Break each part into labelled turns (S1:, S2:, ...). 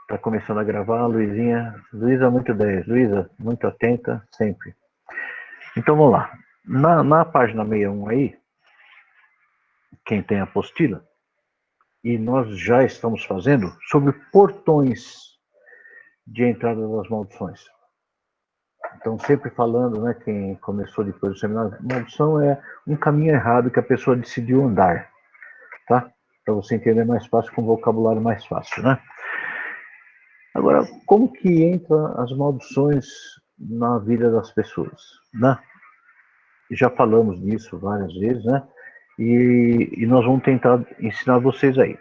S1: Tá começando a gravar, Luizinha. Luísa, muito 10. Luísa, muito atenta, sempre. Então vamos lá. Na página 61 aí, quem tem a apostila, e nós já estamos fazendo sobre portões de entrada das maldições. Então, sempre falando, né, quem começou depois do seminário, maldição é um caminho errado que a pessoa decidiu andar, tá? Para você entender mais fácil, com vocabulário mais fácil, né? Agora, como que entram as maldições na vida das pessoas, né? Já falamos disso várias vezes, né? E nós vamos tentar ensinar vocês aí.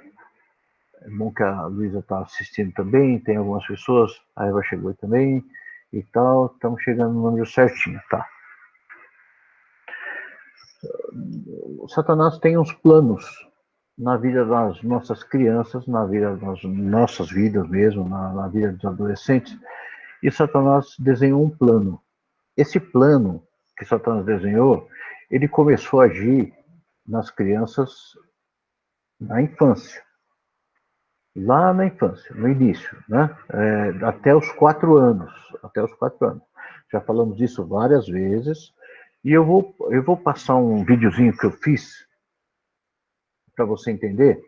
S1: É bom que a Luísa está assistindo também, tem algumas pessoas, a Eva chegou aí também e tal, estamos chegando no número certinho, tá? O Satanás tem uns planos na vida das nossas crianças, na vida das nossas vidas mesmo, na vida dos adolescentes, e Satanás desenhou um plano. Esse plano que Satanás desenhou, ele começou a agir nas crianças na infância. Lá na infância, no início, né? Até os 4 anos. Até os 4 anos. Já falamos disso várias vezes. E eu vou passar um videozinho que eu fiz para você entender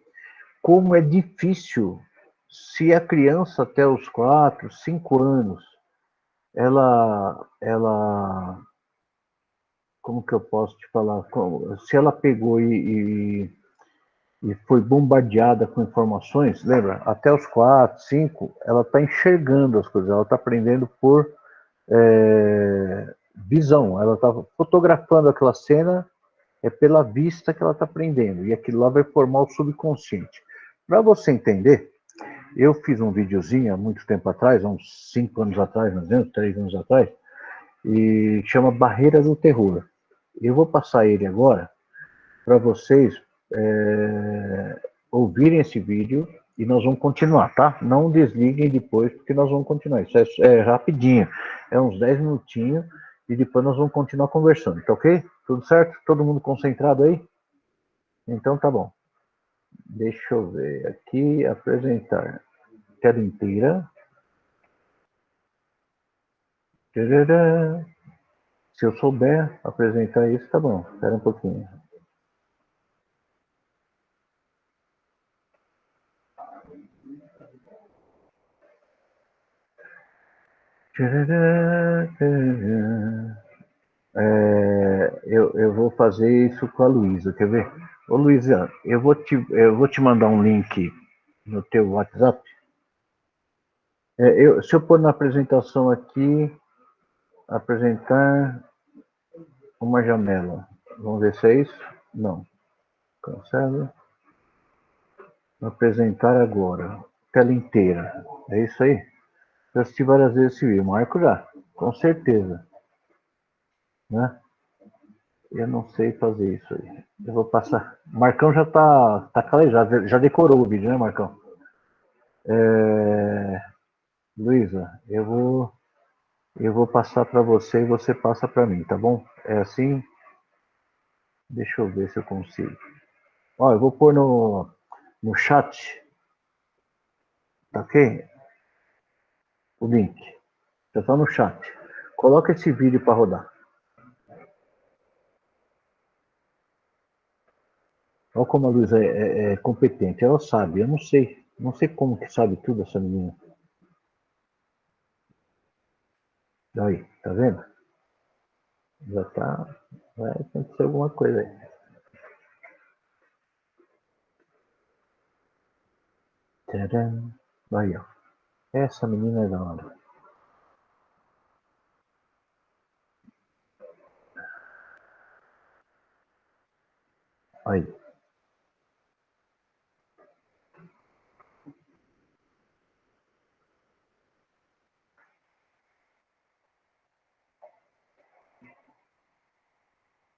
S1: como é difícil se a criança até os 4, 5 anos, ela, como que eu posso te falar? Se ela pegou e foi bombardeada com informações, lembra? Até os 4, 5, ela está enxergando as coisas, ela está aprendendo por visão, ela está fotografando aquela cena, é pela vista que ela está aprendendo, e aquilo lá vai formar o subconsciente. Para você entender, eu fiz um videozinho há muito tempo atrás, há uns 5 anos atrás, mais ou menos, 3 anos atrás, e chama Barreira do Terror. Eu vou passar ele agora para vocês ouvirem esse vídeo e nós vamos continuar, tá? Não desliguem depois, porque nós vamos continuar. Isso é rapidinho, é uns 10 minutinhos e depois nós vamos continuar conversando, tá ok? Tudo certo? Todo mundo concentrado aí? Então tá bom. Deixa eu ver aqui, apresentar tela inteira. Tcharam. Se eu souber apresentar isso, tá bom. Espera um pouquinho. Eu vou fazer isso com a Luísa, quer ver? Ô Luísa, eu vou te mandar um link no teu WhatsApp. Se eu pôr na apresentação aqui, apresentar uma janela. Vamos ver se é isso? Não. Cancela. Apresentar agora. Tela inteira. É isso aí? Eu assisti várias vezes esse vídeo. Marco já. Com certeza. Né? Eu não sei fazer isso aí. Eu vou passar. Marcão já tá calejado, já decorou o vídeo, né, Marcão? Luísa, eu vou passar para você e você passa para mim, tá bom? É assim? Deixa eu ver se eu consigo. Ó, eu vou pôr no chat, tá ok? O link. Já tá no chat. Coloca esse vídeo para rodar. Olha como a Luísa é competente. Ela sabe, eu não sei. Não sei como que sabe tudo essa menina. Aí, tá vendo? Já tá. Vai acontecer alguma coisa aí. Tcharam. Aí, ó. Essa menina é da hora. Aí.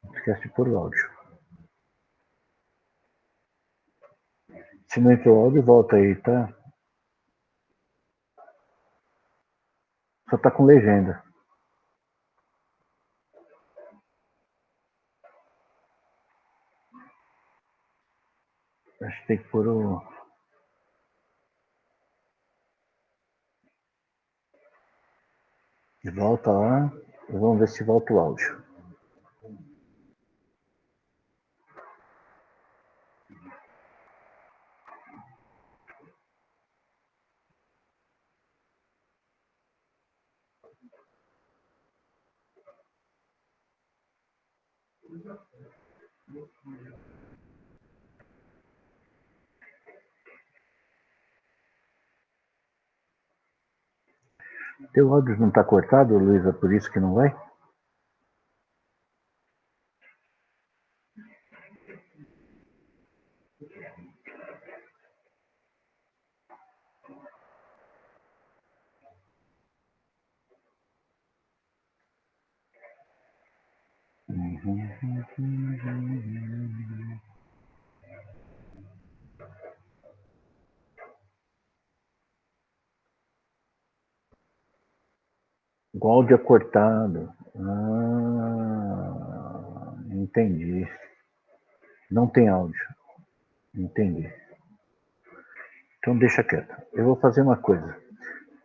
S1: Não esquece de pôr o áudio. Se não entrou o áudio, volta aí, tá? Só tá com legenda. Acho que tem que pôr o. Volta lá e vamos ver se volta o áudio. Teu áudio não está cortado, Luísa, por isso que não vai? O áudio é cortado. Entendi. Não tem áudio. Entendi. Então deixa quieto. Eu vou fazer uma coisa.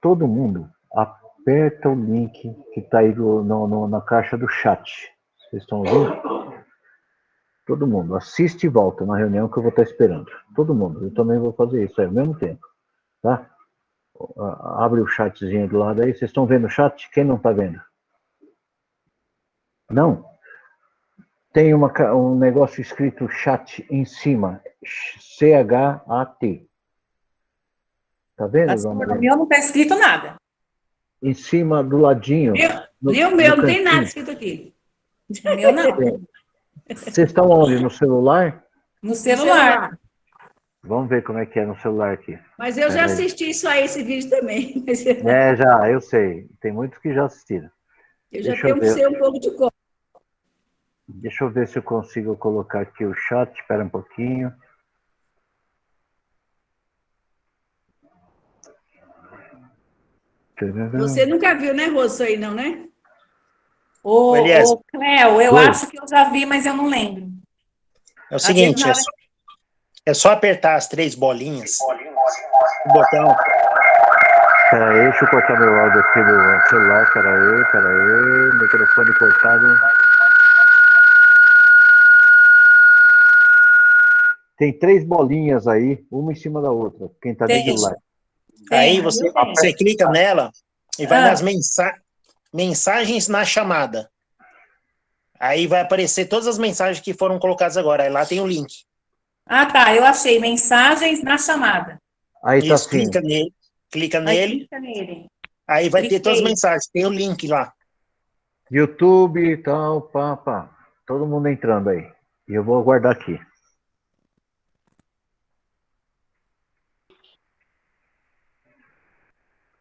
S1: Todo mundo aperta o link que está aí na caixa do chat. Vocês estão ouvindo? Todo mundo. Assiste e volta na reunião que eu vou estar esperando. Todo mundo. Eu também vou fazer isso aí ao mesmo tempo. Tá? Abre o chatzinho do lado aí. Vocês estão vendo o chat? Quem não está vendo? Não? Tem um negócio escrito chat em cima. C-H-A-T. Tá vendo, dona
S2: No
S1: Helena?
S2: meu não está escrito nada.
S1: Em cima, do ladinho.
S2: Nem o meu, não tem nada escrito aqui. O meu não.
S1: Vocês estão onde? No celular?
S2: No celular.
S1: Vamos ver como é que é no celular aqui.
S3: Mas eu já assisti isso aí, esse vídeo também.
S1: Já, eu sei. Tem muitos que já assistiram.
S3: Eu já sei um pouco de cor.
S1: Deixa eu ver se eu consigo colocar aqui o chat. Espera um pouquinho.
S3: Você nunca viu, né, Rô, isso aí não, né?
S2: Ô, Cléo, eu acho que eu já vi, mas eu não lembro.
S4: É o seguinte, é só apertar as 3 bolinhas, o botão.
S1: Peraí, deixa eu cortar meu áudio aqui do celular. Peraí. Microfone cortado. Tem 3 bolinhas aí, uma em cima da outra. Quem tá dentro do live.
S4: Aí você clica nela e vai nas mensagens na chamada. Aí vai aparecer todas as mensagens que foram colocadas agora. Aí lá tem o link.
S2: Ah, tá. Eu achei mensagens na chamada.
S1: Aí tá
S4: isso,
S1: assim.
S4: Clica nele. Aí vai ter todas as mensagens. Tem o link lá.
S1: YouTube e tal, pá. Todo mundo entrando aí. E eu vou aguardar aqui.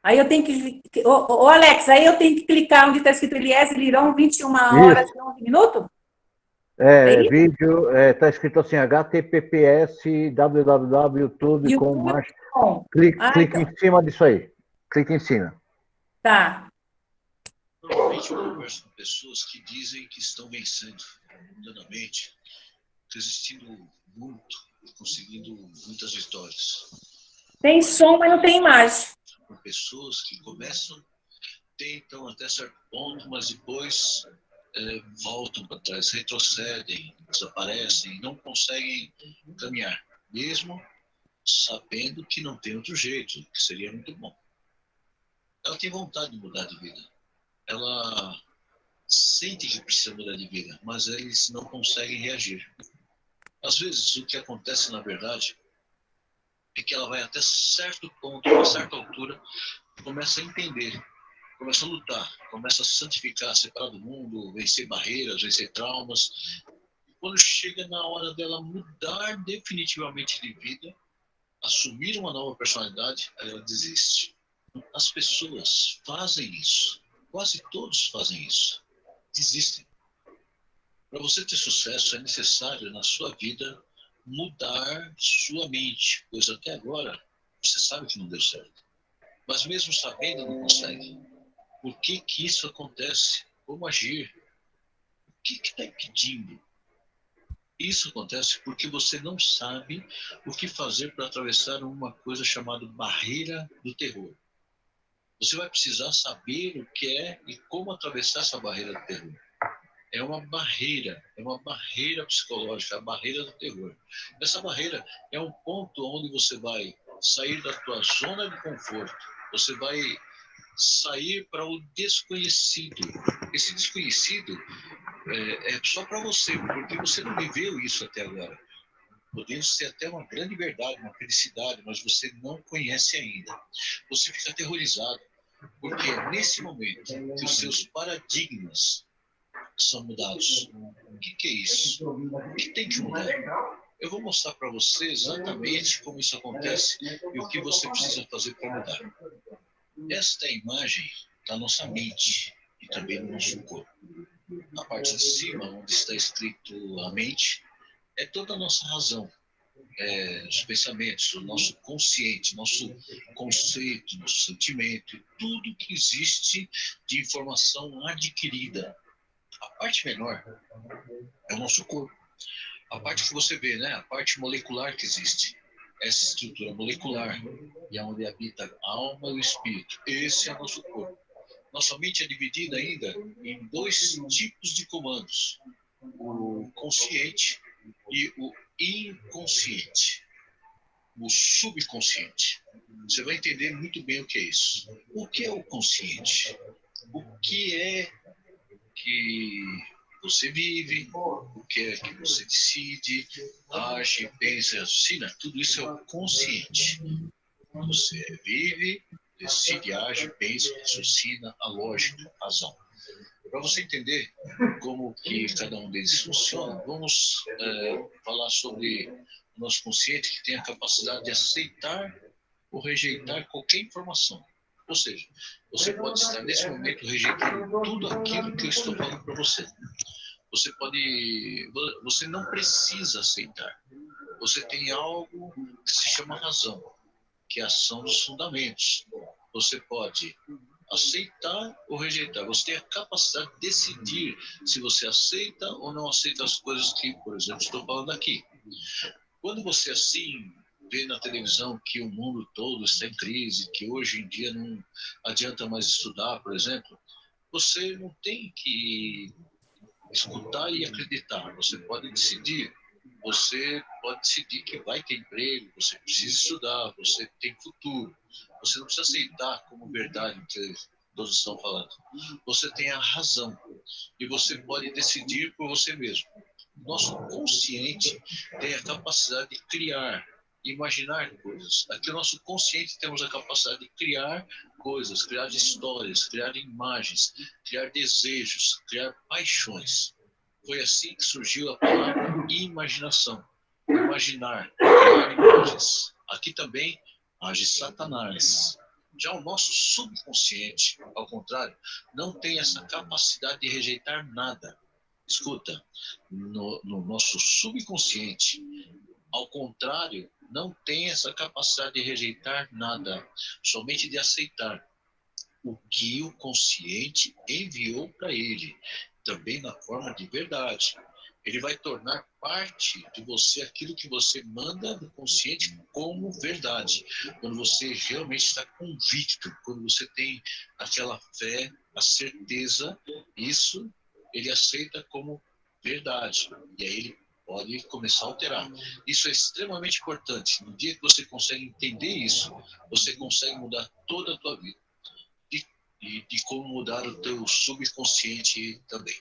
S2: Aí eu tenho que... Ô, Alex, aí eu tenho que clicar onde está escrito Eliézer Liron, 21 horas e 11 minutos?
S1: Vídeo, tá escrito assim, https www.youtube com marcha. Clique em cima disso aí. Clique em cima.
S2: Tá.
S5: Normalmente eu converso com pessoas que dizem que estão vencendo mundanamente, resistindo muito e conseguindo muitas vitórias.
S2: Tem som, mas não tem imagem.
S5: Com pessoas que começam, tentam até certo ponto, mas depois voltam para trás, retrocedem, desaparecem, não conseguem caminhar, mesmo sabendo que não tem outro jeito, que seria muito bom. Ela tem vontade de mudar de vida. Ela sente que precisa mudar de vida, mas eles não conseguem reagir. Às vezes, o que acontece, na verdade, é que ela vai até certo ponto, a certa altura, começa a entender, começa a lutar, começa a se santificar, separar do mundo, vencer barreiras, vencer traumas. E quando chega na hora dela mudar definitivamente de vida, assumir uma nova personalidade, ela desiste. As pessoas fazem isso. Quase todos fazem isso. Desistem. Para você ter sucesso, é necessário, na sua vida, mudar sua mente, pois até agora você sabe que não deu certo. Mas mesmo sabendo, não consegue. Por que isso acontece? Como agir? O que está impedindo? Isso acontece porque você não sabe o que fazer para atravessar uma coisa chamada barreira do terror. Você vai precisar saber o que é e como atravessar essa barreira do terror. É uma barreira psicológica, a barreira do terror. Essa barreira é um ponto onde você vai sair da tua zona de conforto. Você vai sair para o desconhecido. Esse desconhecido é só para você, porque você não viveu isso até agora. Podendo ser até uma grande verdade, uma felicidade, mas você não conhece ainda. Você fica aterrorizado, porque é nesse momento que os seus paradigmas são mudados. O que é isso? O que tem que mudar? Eu vou mostrar para você exatamente como isso acontece e o que você precisa fazer para mudar. Esta é a imagem da nossa mente e também do nosso corpo. Na parte de cima, onde está escrito a mente, é toda a nossa razão, os pensamentos, o nosso consciente, nosso conceito, nosso sentimento, tudo que existe de informação adquirida. A parte menor é o nosso corpo. A parte que você vê, né? A parte molecular que existe. Essa estrutura molecular, e é onde habita a alma e o espírito. Esse é o nosso corpo. Nossa mente é dividida ainda em 2 tipos de comandos. O consciente e o inconsciente. O subconsciente. Você vai entender muito bem o que é isso. O que é o consciente? O que é que você vive, o que é que você decide, age, pensa, raciocina, tudo isso é o consciente. Você vive, decide, age, pensa, raciocina, a lógica, a razão. Para você entender como que cada um deles funciona, vamos falar sobre o nosso consciente, que tem a capacidade de aceitar ou rejeitar qualquer informação. Ou seja, você pode estar nesse momento rejeitando tudo aquilo que eu estou falando para você. Você não precisa aceitar. Você tem algo que se chama razão, que é a ação dos fundamentos. Você pode aceitar ou rejeitar. Você tem a capacidade de decidir se você aceita ou não aceita as coisas que, por exemplo, estou falando aqui. Quando você assim vê na televisão que o mundo todo está em crise, que hoje em dia não adianta mais estudar, por exemplo, você não tem que escutar e acreditar. Você pode decidir. Você pode decidir que vai ter emprego, você precisa estudar, você tem futuro. Você não precisa aceitar como verdade o que todos estão falando. Você tem a razão e você pode decidir por você mesmo. Nosso consciente tem a capacidade de criar, imaginar coisas. Aqui no nosso consciente temos a capacidade de criar coisas, criar histórias, criar imagens, criar desejos, criar paixões. Foi assim que surgiu a palavra imaginação. Imaginar, criar imagens. Aqui também age Satanás. Já o nosso subconsciente, ao contrário, não tem essa capacidade de rejeitar nada. Escuta, no nosso subconsciente, ao contrário, não tem essa capacidade de rejeitar nada, somente de aceitar o que o consciente enviou para ele, também na forma de verdade. Ele vai tornar parte de você aquilo que você manda do consciente como verdade. Quando você realmente está convicto, quando você tem aquela fé, a certeza, isso ele aceita como verdade. E aí ele pode começar a alterar. Isso é extremamente importante. No dia que você consegue entender isso, você consegue mudar toda a tua vida. E de como mudar o teu subconsciente também.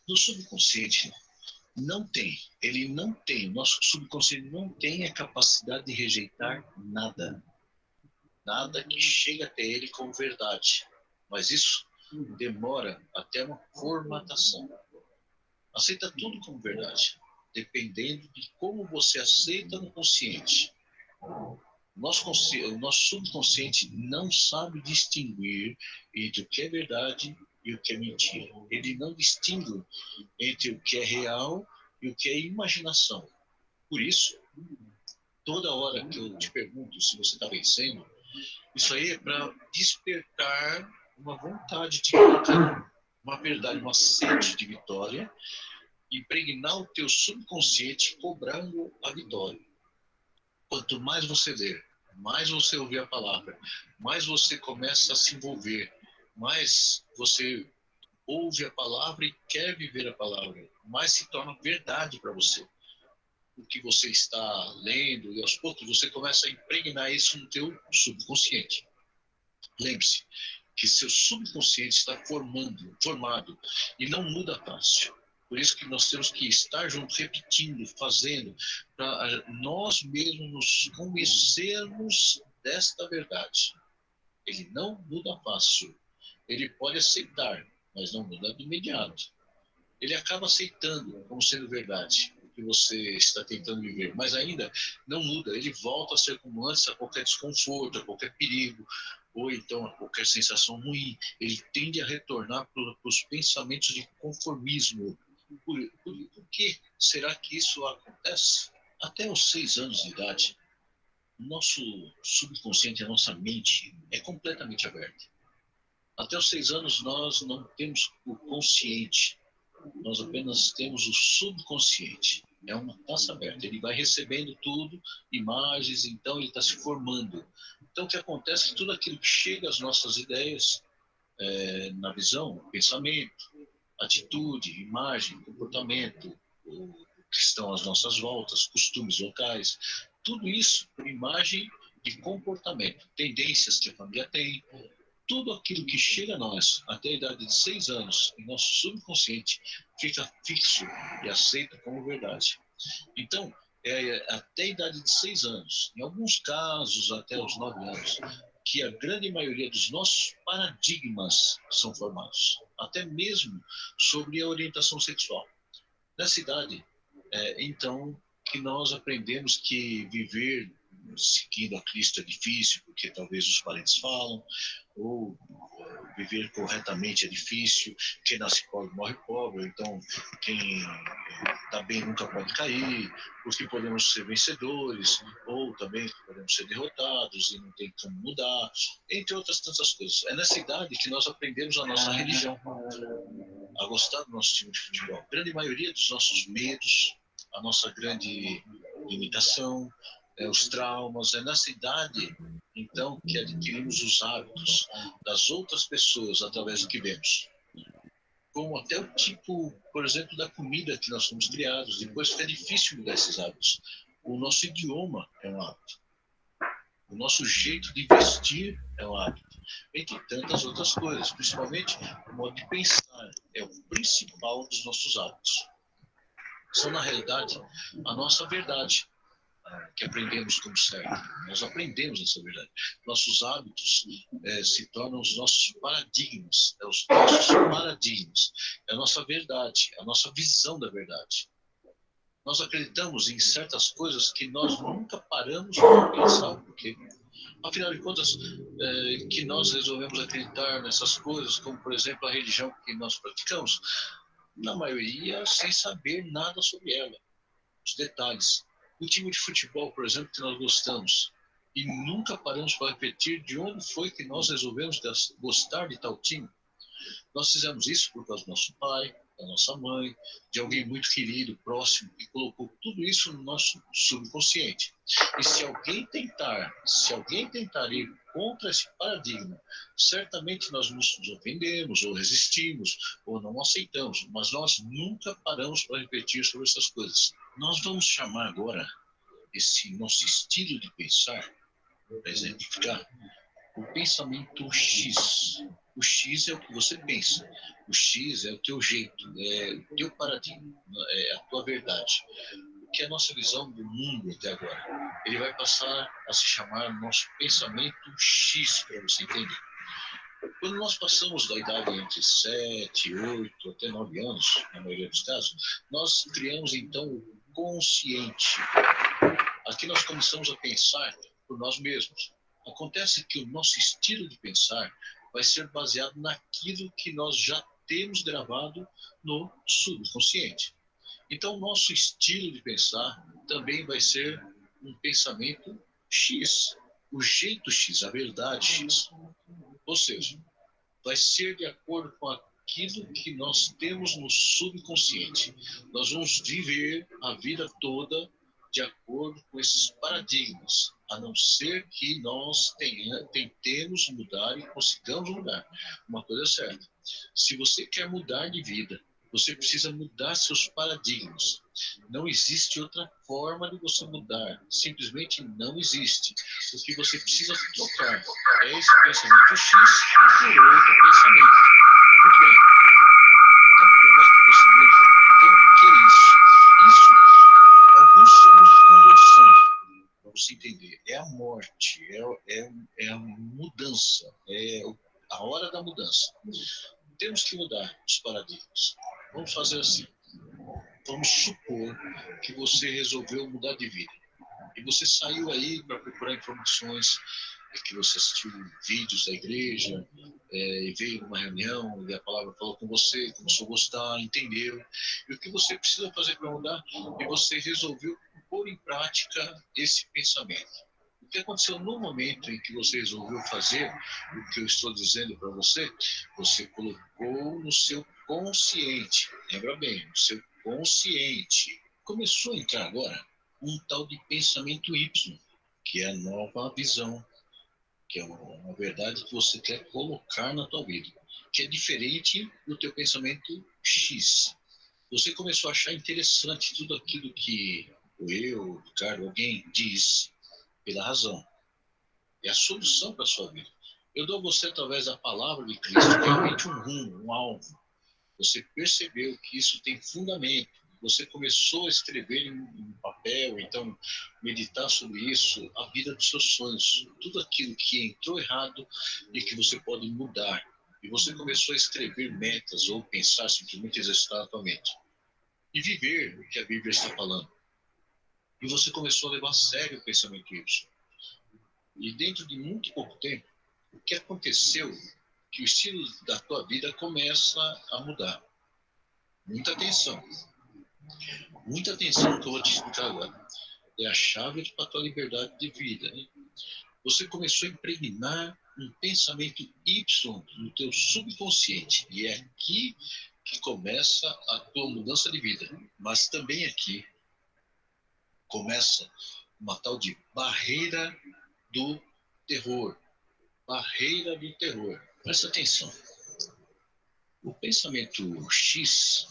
S5: No subconsciente o nosso subconsciente não tem a capacidade de rejeitar nada. Nada que chega até ele como verdade. Mas isso demora até uma formatação. Aceita tudo como verdade, dependendo de como você aceita no consciente. O nosso subconsciente não sabe distinguir entre o que é verdade e o que é mentira. Ele não distingue entre o que é real e o que é imaginação. Por isso, toda hora que eu te pergunto se você está vencendo, isso aí é para despertar uma vontade de vitória, uma verdade, uma sede de vitória, impregnar o teu subconsciente cobrando a vitória. Quanto mais você ler, mais você ouvir a palavra, mais você começa a se envolver, mais você ouve a palavra e quer viver a palavra, mais se torna verdade para você. O que você está lendo, e aos poucos você começa a impregnar isso no teu subconsciente. Lembre-se que seu subconsciente está formado, e não muda fácil. Por isso que nós temos que estar juntos, repetindo, fazendo, para nós mesmos nos convencermos desta verdade. Ele não muda fácil. Ele pode aceitar, mas não muda de imediato. Ele acaba aceitando como sendo verdade o que você está tentando viver, mas ainda não muda. Ele volta a ser como antes, a qualquer desconforto, a qualquer perigo, ou então a qualquer sensação ruim. Ele tende a retornar para os pensamentos de conformismo. Por que será que isso acontece? Até os 6 anos de idade, o nosso subconsciente, a nossa mente é completamente aberta. Até os 6 anos nós não temos o consciente, nós apenas temos o subconsciente. É uma taça aberta, ele vai recebendo tudo, imagens, então ele está se formando. Então o que acontece é que tudo aquilo que chega às nossas ideias, na visão, pensamento, atitude, imagem, comportamento, o que estão às nossas voltas, costumes locais, tudo isso por imagem de comportamento, tendências que a família tem, tudo aquilo que chega a nós até a idade de 6 anos, em nosso subconsciente, fica fixo e aceito como verdade. Então, até a idade de 6 anos, em alguns casos até os 9 anos, que a grande maioria dos nossos paradigmas são formados, até mesmo sobre a orientação sexual. Nessa idade, então, que nós aprendemos que viver seguindo a Cristo é difícil, porque talvez os parentes falam, ou viver corretamente é difícil, quem nasce pobre morre pobre, então quem está bem nunca pode cair, porque podemos ser vencedores, ou também podemos ser derrotados e não tem como mudar, entre outras tantas coisas. É nessa idade que nós aprendemos a nossa religião, a gostar do nosso time de futebol. A grande maioria dos nossos medos, a nossa grande limitação, os traumas, é nessa idade, então, que adquirimos os hábitos das outras pessoas através do que vemos. Como até o tipo, por exemplo, da comida que nós fomos criados, depois fica difícil mudar esses hábitos. O nosso idioma é um hábito. O nosso jeito de vestir é um hábito. Entre tantas outras coisas, principalmente o modo de pensar é o principal dos nossos hábitos. São, na realidade, a nossa verdade, que aprendemos como certo. Nós aprendemos essa verdade. Nossos hábitos se tornam os nossos paradigmas. Os nossos paradigmas. É a nossa verdade, a nossa visão da verdade. Nós acreditamos em certas coisas que nós nunca paramos para pensar por quê. Afinal de contas, que nós resolvemos acreditar nessas coisas, como, por exemplo, a religião que nós praticamos, na maioria sem saber nada sobre ela, os detalhes. O time de futebol, por exemplo, que nós gostamos, e nunca paramos para repetir de onde foi que nós resolvemos gostar de tal time. Nós fizemos isso por causa do nosso pai, da nossa mãe, de alguém muito querido, próximo, que colocou tudo isso no nosso subconsciente. E se alguém tentar ir contra esse paradigma, certamente nós nos ofendemos, ou resistimos, ou não aceitamos, mas nós nunca paramos para repetir sobre essas coisas. Nós vamos chamar agora esse nosso estilo de pensar, para exemplificar, o pensamento X. O X é o que você pensa. O X é o teu jeito, é o teu paradigma, é a tua verdade. O que é a nossa visão do mundo até agora. Ele vai passar a se chamar nosso pensamento X, para você entender. Quando nós passamos da idade entre 7, 8 até 9 anos, na maioria dos casos, nós criamos então o consciente. Aqui nós começamos a pensar por nós mesmos. Acontece que o nosso estilo de pensar vai ser baseado naquilo que nós já temos gravado no subconsciente. Então, o nosso estilo de pensar também vai ser um pensamento X, o jeito X, a verdade X. Ou seja, vai ser de acordo com aquilo que nós temos no subconsciente. Nós vamos viver a vida toda de acordo com esses paradigmas, a não ser que nós tentemos mudar e consigamos mudar. Uma coisa é certa, se você quer mudar de vida, você precisa mudar seus paradigmas. Não existe outra forma de você mudar. Simplesmente não existe. O que você precisa trocar é esse pensamento X por outro pensamento. Muito bem. Então, como é que você muda? Então, o que é isso? Isso, alguns chamam de conversão, para você entender. É a morte, é a mudança, é a hora da mudança. Temos que mudar os paradigmas. Vamos fazer assim. Vamos supor que você resolveu mudar de vida. E você saiu aí para procurar informações, que você assistiu vídeos da igreja, e veio numa reunião, e a palavra falou com você, começou a gostar, entendeu. E o que você precisa fazer para mudar? E você resolveu pôr em prática esse pensamento. O que aconteceu no momento em que você resolveu fazer o que eu estou dizendo para você? Você colocou no seu consciente, lembra bem, no seu consciente. Começou a entrar agora um tal de pensamento Y, que é a nova visão, que é uma verdade que você quer colocar na tua vida, que é diferente do teu pensamento X. Você começou a achar interessante tudo aquilo que eu, Ricardo, alguém diz pela razão. É a solução para a sua vida. Eu dou a você, através da palavra de Cristo, realmente um rumo, um alvo. Você percebeu que isso tem fundamento. Você começou a escrever em papel, então meditar sobre isso, a vida dos seus sonhos, tudo aquilo que entrou errado e que você pode mudar. E você começou a escrever metas ou pensar, simplesmente exercitar a tua mente. E viver o que a Bíblia está falando. E você começou a levar a sério o pensamento Y. E dentro de muito pouco tempo, o que aconteceu? Que o estilo da tua vida começa a mudar. Muita atenção. Muita atenção que eu vou te explicar agora. É a chave para a tua liberdade de vida. Né? Você começou a impregnar um pensamento Y no teu subconsciente. E é aqui que começa a tua mudança de vida. Mas também aqui começa uma tal de barreira do terror. Barreira do terror. Presta atenção. O pensamento X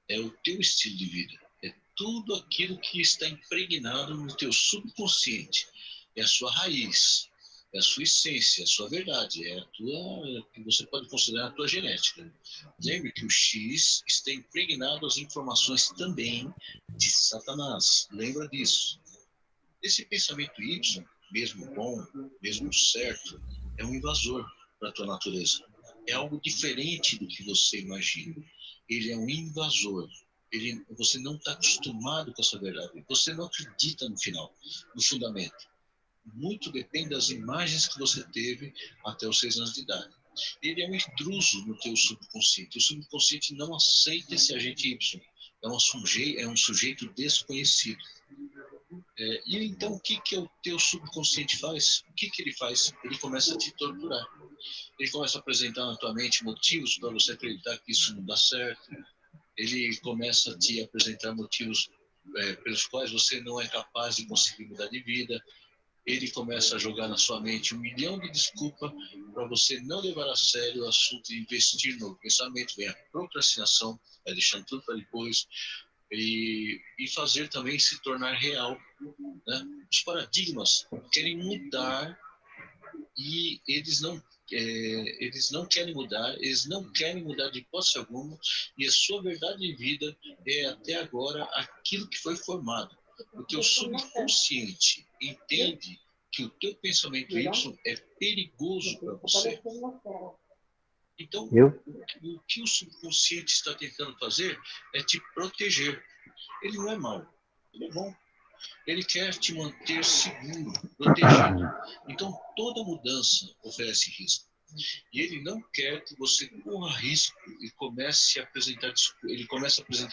S5: é o teu estilo de vida. É tudo aquilo que está impregnado no teu subconsciente. É a sua raiz, é a sua essência, é a sua verdade, é a tua, que você pode considerar a tua genética. Lembre que o X está impregnado as informações também de Satanás. Lembra disso. Esse pensamento Y, mesmo bom, mesmo certo, é um invasor para a tua natureza. É algo diferente do que você imagina. Ele é um invasor. Você não está acostumado com essa verdade. Você não acredita no final, no fundamento. Muito depende das imagens que você teve até os 6 anos de idade. Ele é um intruso no teu subconsciente. O subconsciente não aceita esse agente Y. É um sujeito desconhecido. E então o que o teu subconsciente faz? O que ele faz? Ele começa a te torturar. Ele começa a apresentar na tua mente motivos para você acreditar que isso não dá certo. Ele começa a te apresentar motivos pelos quais você não é capaz de conseguir mudar de vida. Ele começa a jogar na sua mente 1 milhão de desculpas para você não levar a sério o assunto e investir no pensamento. Vem a procrastinação, vai deixando tudo para depois. E fazer também se tornar real. Né? Os paradigmas querem mudar e eles não querem mudar, eles não querem mudar de hipótese alguma, e a sua verdade de vida é até agora aquilo que foi formado. O teu subconsciente entende que o teu pensamento Y é perigoso para você. Então, o que o subconsciente está tentando fazer é te proteger. Ele não é mau, ele é bom. Ele quer te manter seguro, protegido. Então, toda mudança oferece risco. E ele não quer que você corra risco e comece a apresentar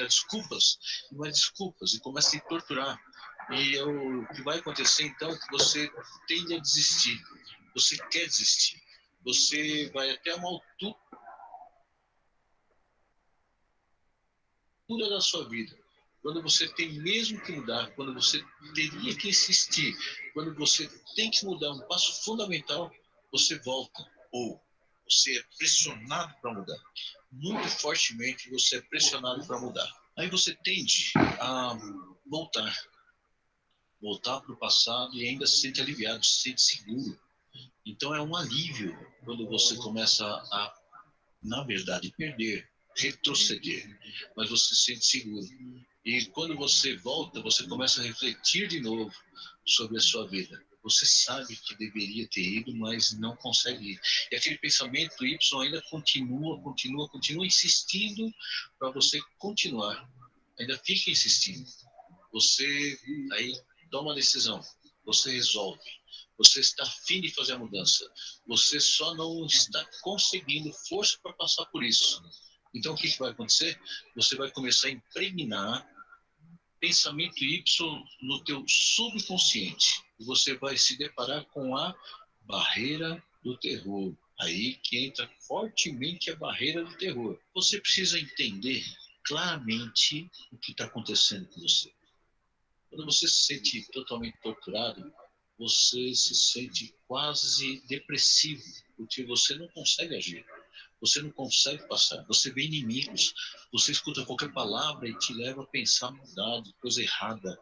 S5: desculpas, e mais desculpas, e comece a te torturar. E o que vai acontecer, então, é que você tende a desistir. Você quer desistir. Você vai até uma altura da sua vida. quando você tem mesmo que mudar, quando você teria que insistir, quando você tem que mudar um passo fundamental, você volta, ou você é pressionado para mudar. Muito fortemente você é pressionado para mudar. Aí você tende a voltar para o passado e ainda se sente aliviado, se sente seguro. Então é um alívio quando você começa a, na verdade, perder, retroceder, mas você se sente seguro. E quando você volta, você começa a refletir de novo sobre a sua vida. Você sabe que deveria ter ido, mas não consegue ir. E aquele pensamento Y ainda continua insistindo para você continuar. Ainda fica insistindo. Você aí toma uma decisão, você resolve. Você está afim de fazer a mudança. Você só não está conseguindo força para passar por isso. Então, o que vai acontecer? Você vai começar a impregnar pensamento Y no teu subconsciente. E você vai se deparar com a barreira do terror. Aí que entra fortemente a barreira do terror. Você precisa entender claramente o que está acontecendo com você. Quando você se sente totalmente torturado, você se sente quase depressivo, porque você não consegue agir. Você não consegue passar, você vê inimigos, você escuta qualquer palavra e te leva a pensar maldade, coisa errada,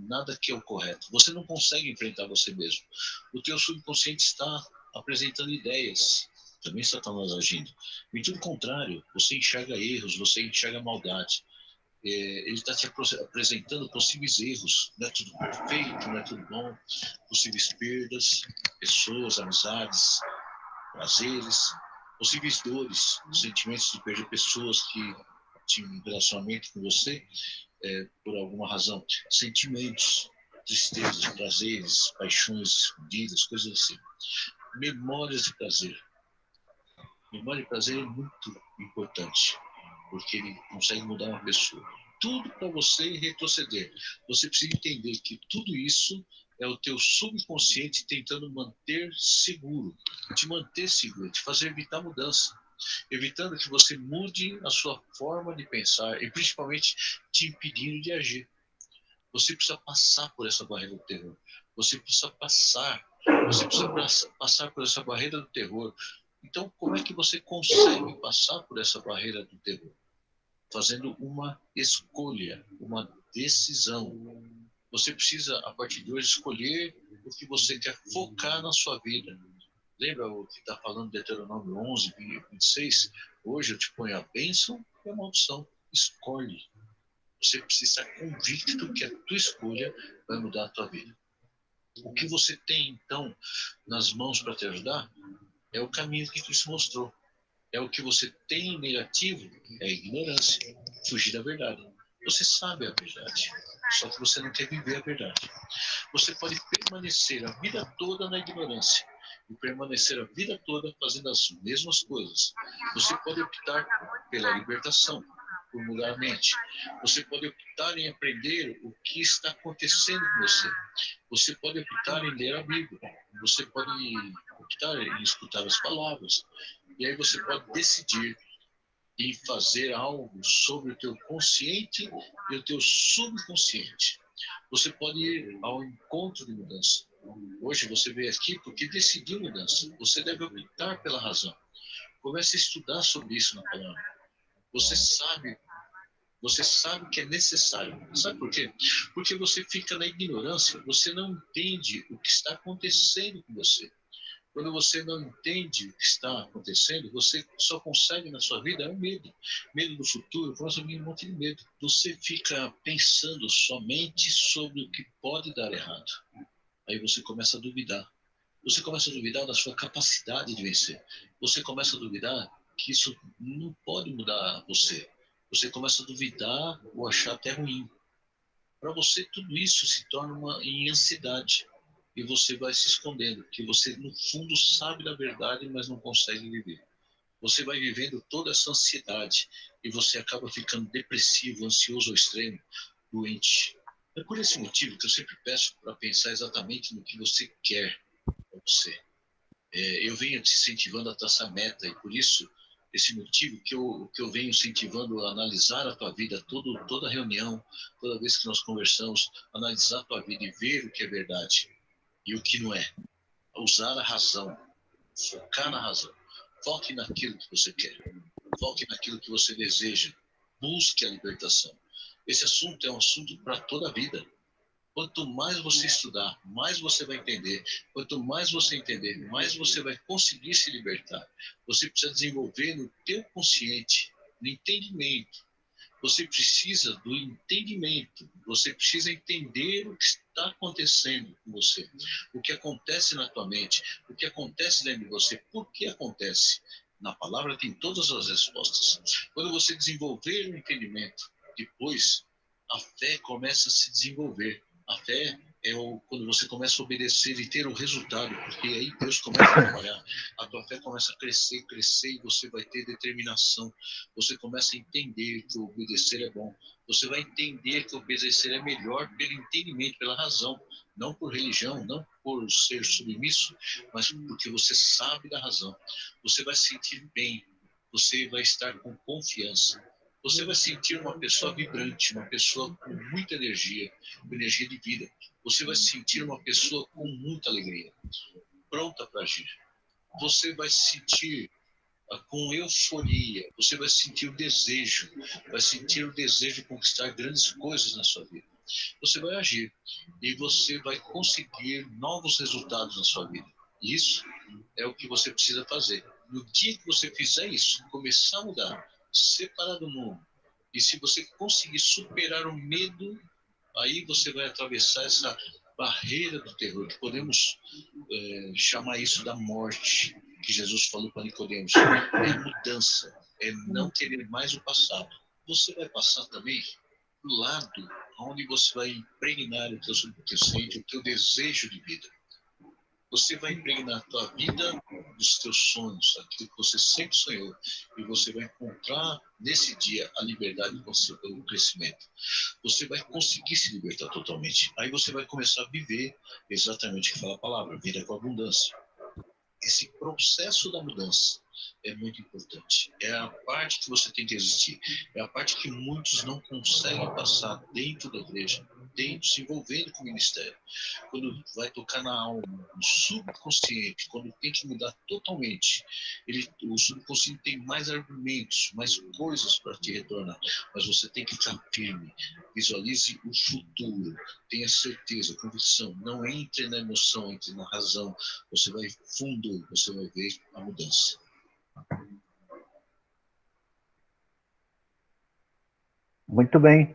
S5: nada que é o correto. Você não consegue enfrentar você mesmo. O teu subconsciente está apresentando ideias, também Satanás agindo. E tudo contrário, você enxerga erros, você enxerga maldade. Ele está te apresentando possíveis erros, não é tudo perfeito, não é tudo bom, possíveis perdas, pessoas, amizades, prazeres, possíveis dores, sentimentos de perder pessoas que tinham um relacionamento com você por alguma razão, sentimentos, tristezas, prazeres, paixões escondidas, coisas assim. Memórias de prazer. Memória de prazer é muito importante, porque ele consegue mudar uma pessoa. Tudo para você retroceder. Você precisa entender que tudo isso é o teu subconsciente tentando manter seguro, te manter seguro, te fazer evitar mudança, evitando que você mude a sua forma de pensar e principalmente te impedindo de agir. Você precisa passar por essa barreira do terror. Você precisa passar por essa barreira do terror. Então, como é que você consegue passar por essa barreira do terror? Fazendo uma escolha, uma decisão. Você precisa, a partir de hoje, escolher o que você quer focar na sua vida. Lembra o que está falando de Deuteronômio 11, 26? Hoje eu te ponho a bênção e a maldição. Escolhe. Você precisa estar convicto que a tua escolha vai mudar a tua vida. O que você tem, então, nas mãos para te ajudar é o caminho que Cristo mostrou. É o que você tem negativo, é a ignorância, fugir da verdade. Você sabe a verdade, só que você não quer viver a verdade. Você pode permanecer a vida toda na ignorância e permanecer a vida toda fazendo as mesmas coisas. Você pode optar pela libertação, por mudar a mente. Você pode optar em aprender o que está acontecendo com você. Você pode optar em ler a Bíblia. Você pode optar em escutar as palavras. E aí você pode decidir em fazer algo sobre o teu consciente e o teu subconsciente. Você pode ir ao encontro de mudança. Hoje você veio aqui porque decidiu mudança. Você deve optar pela razão. Comece a estudar sobre isso na palavra. Você sabe que é necessário. Sabe por quê? Porque você fica na ignorância, você não entende o que está acontecendo com você. Quando você não entende o que está acontecendo, você só consegue na sua vida o medo. Medo do futuro, começa a vir um monte de medo. Você fica pensando somente sobre o que pode dar errado. Aí você começa a duvidar. Você começa a duvidar da sua capacidade de vencer. Você começa a duvidar que isso não pode mudar você. Você começa a duvidar ou achar até ruim. Para você, tudo isso se torna uma ansiedade. E você vai se escondendo, porque você, no fundo, sabe da verdade, mas não consegue viver. Você vai vivendo toda essa ansiedade e você acaba ficando depressivo, ansioso ao extremo, doente. É por esse motivo que eu sempre peço para pensar exatamente no que você quer para você. Eu venho te incentivando a traçar meta e, por isso, esse motivo que eu venho incentivando a analisar a tua vida, toda reunião, toda vez que nós conversamos, analisar a tua vida e ver o que é verdade e o que não é. Usar a razão, focar na razão. Foque naquilo que você quer. Foque naquilo que você deseja. Busque a libertação. Esse assunto é um assunto para toda a vida. Quanto mais você estudar, mais você vai entender. Quanto mais você entender, mais você vai conseguir se libertar. Você precisa desenvolver no teu consciente, no entendimento. Você precisa do entendimento. Você precisa entender o que está acontecendo com você. O que acontece na tua mente. O que acontece dentro de você. Por que acontece? Na palavra tem todas as respostas. Quando você desenvolver o entendimento, depois a fé começa a se desenvolver. A fé é quando você começa a obedecer e ter o resultado, porque aí Deus começa a trabalhar, a tua fé começa a crescer e você vai ter determinação, você começa a entender que obedecer é bom, você vai entender que obedecer é melhor pelo entendimento, pela razão, não por religião, não por ser submisso, mas porque você sabe da razão, você vai se sentir bem, você vai estar com confiança. Você vai sentir uma pessoa vibrante, uma pessoa com muita energia, com energia de vida. Você vai sentir uma pessoa com muita alegria, pronta para agir. Você vai se sentir com euforia, você vai sentir o desejo, de conquistar grandes coisas na sua vida. Você vai agir e você vai conseguir novos resultados na sua vida. Isso é o que você precisa fazer. No dia que você fizer isso, começar a mudar, separar do mundo, e se você conseguir superar o medo, aí você vai atravessar essa barreira do terror, que podemos chamar isso da morte, que Jesus falou para Nicodemos. É mudança, é não querer mais o passado. Você vai passar também do lado onde você vai impregnar o teu subconsciente, o teu desejo de vida. Você vai impregnar a tua vida dos teus sonhos, aquilo que você sempre sonhou, e você vai encontrar nesse dia a liberdade do crescimento. Você vai conseguir se libertar totalmente. Aí você vai começar a viver exatamente o que fala a palavra, vida com abundância. Esse processo da mudança é muito importante. É a parte que você tem que existir. É a parte que muitos não conseguem passar dentro da igreja, se envolvendo com o ministério. Quando vai tocar na alma, no subconsciente, quando tem que mudar totalmente, o subconsciente tem mais argumentos, mais coisas para te retornar. Mas você tem que ficar firme. Visualize o futuro. Tenha certeza, convicção. Não entre na emoção, entre na razão. Você vai fundo, você vai ver a mudança.
S1: Muito bem.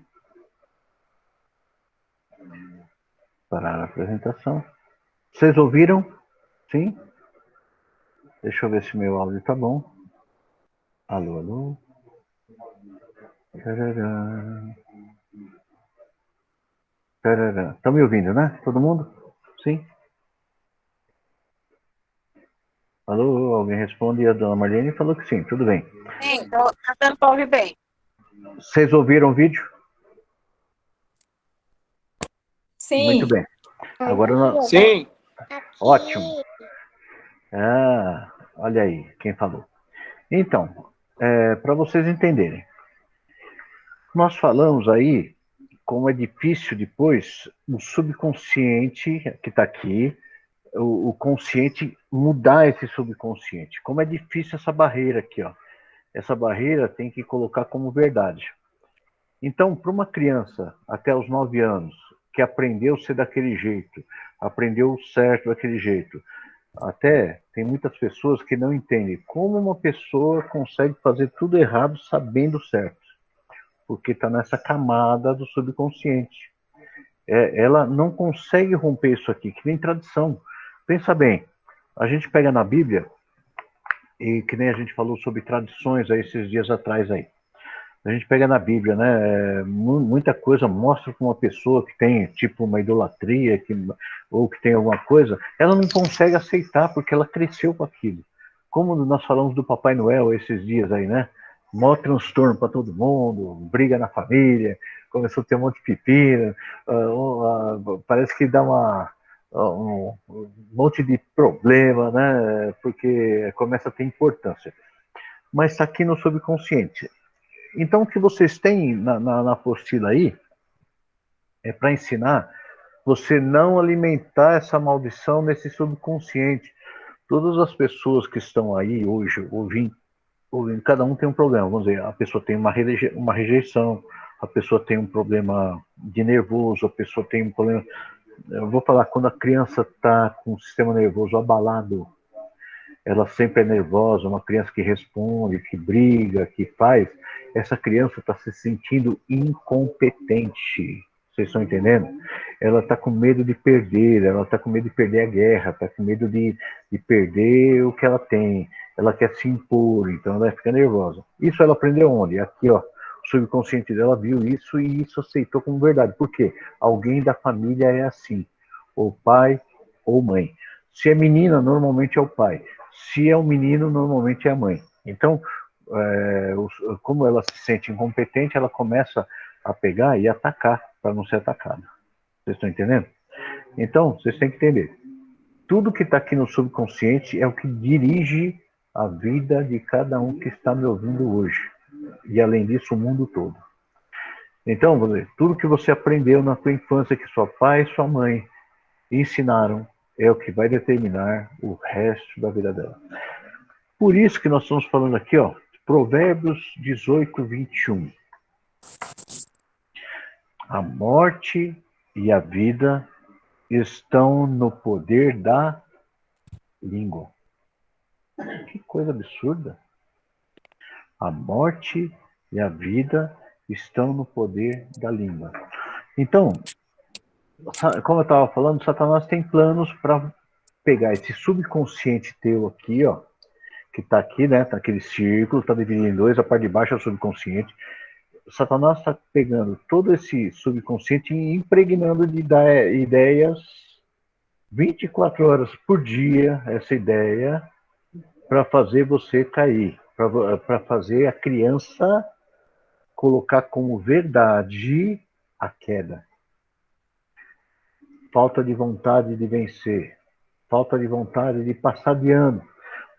S1: Parar a apresentação. Vocês ouviram? Sim? Deixa eu ver se meu áudio tá bom. Alô, alô. Estão me ouvindo, né? Todo mundo? Sim? Alô, alguém responde, e a dona Marlene falou que sim, tudo bem.
S2: Sim, tá dando para ouvir bem.
S1: Vocês ouviram o vídeo?
S2: Sim.
S1: Muito bem. Agora nós...
S6: Sim.
S1: Ótimo. Ah, olha aí, quem falou. Então, para vocês entenderem, nós falamos aí como é difícil depois o subconsciente que está aqui, o consciente mudar esse subconsciente. Como é difícil essa barreira aqui, ó. Essa barreira tem que colocar como verdade. Então, para uma criança até os 9 anos, que aprendeu a ser daquele jeito, aprendeu certo daquele jeito, até tem muitas pessoas que não entendem como uma pessoa consegue fazer tudo errado sabendo certo, porque está nessa camada do subconsciente. Ela não consegue romper isso aqui, que nem tradição. Pensa bem, a gente pega na Bíblia, e que nem a gente falou sobre tradições aí esses dias atrás aí. A gente pega na Bíblia, né? Muita coisa mostra que uma pessoa que tem tipo uma idolatria, ou que tem alguma coisa, ela não consegue aceitar porque ela cresceu com aquilo. Como nós falamos do Papai Noel esses dias aí, né? Maior transtorno para todo mundo, briga na família, começou a ter um monte de pepino, parece que dá um monte de problema, né? Porque começa a ter importância. mas está aqui no subconsciente. Então, o que vocês têm na apostila aí é para ensinar você não alimentar essa maldição nesse subconsciente. Todas as pessoas que estão aí hoje ouvindo, cada um tem um problema. Vamos dizer, a pessoa tem uma rejeição, a pessoa tem um problema de nervoso, a pessoa tem um problema... Eu vou falar, quando a criança está com o sistema nervoso abalado, ela sempre é nervosa, uma criança que responde, que briga, que faz, essa criança está se sentindo incompetente. Vocês estão entendendo? Ela está com medo de perder, ela está com medo de perder a guerra, está com medo de perder o que ela tem. Ela quer se impor, então ela fica nervosa. Isso ela aprendeu onde? Aqui, ó. O subconsciente dela viu isso e isso aceitou como verdade. Por quê? Alguém da família é assim. Ou pai ou mãe. Se é menina, normalmente é o pai. Se é um menino, normalmente é a mãe. Então, como ela se sente incompetente, ela começa a pegar e atacar para não ser atacada. Vocês estão entendendo? Então, vocês têm que entender. Tudo que está aqui no subconsciente é o que dirige a vida de cada um que está me ouvindo hoje. E, além disso, o mundo todo. Então, tudo que você aprendeu na tua infância, que seu pai e sua mãe ensinaram, é o que vai determinar o resto da vida dela. Por isso que nós estamos falando aqui, ó, Provérbios 18, 21. A morte e a vida estão no poder da língua. Que coisa absurda. A morte e a vida estão no poder da língua. Então, como eu estava falando, Satanás tem planos para pegar esse subconsciente teu aqui, ó, que está aqui, né? Tá aquele círculo, está dividido em dois, a parte de baixo é o subconsciente. Satanás está pegando todo esse subconsciente e impregnando de ideias 24 horas por dia, essa ideia, para fazer você cair, para fazer a criança colocar como verdade a queda. Falta de vontade de vencer, falta de vontade de passar de ano,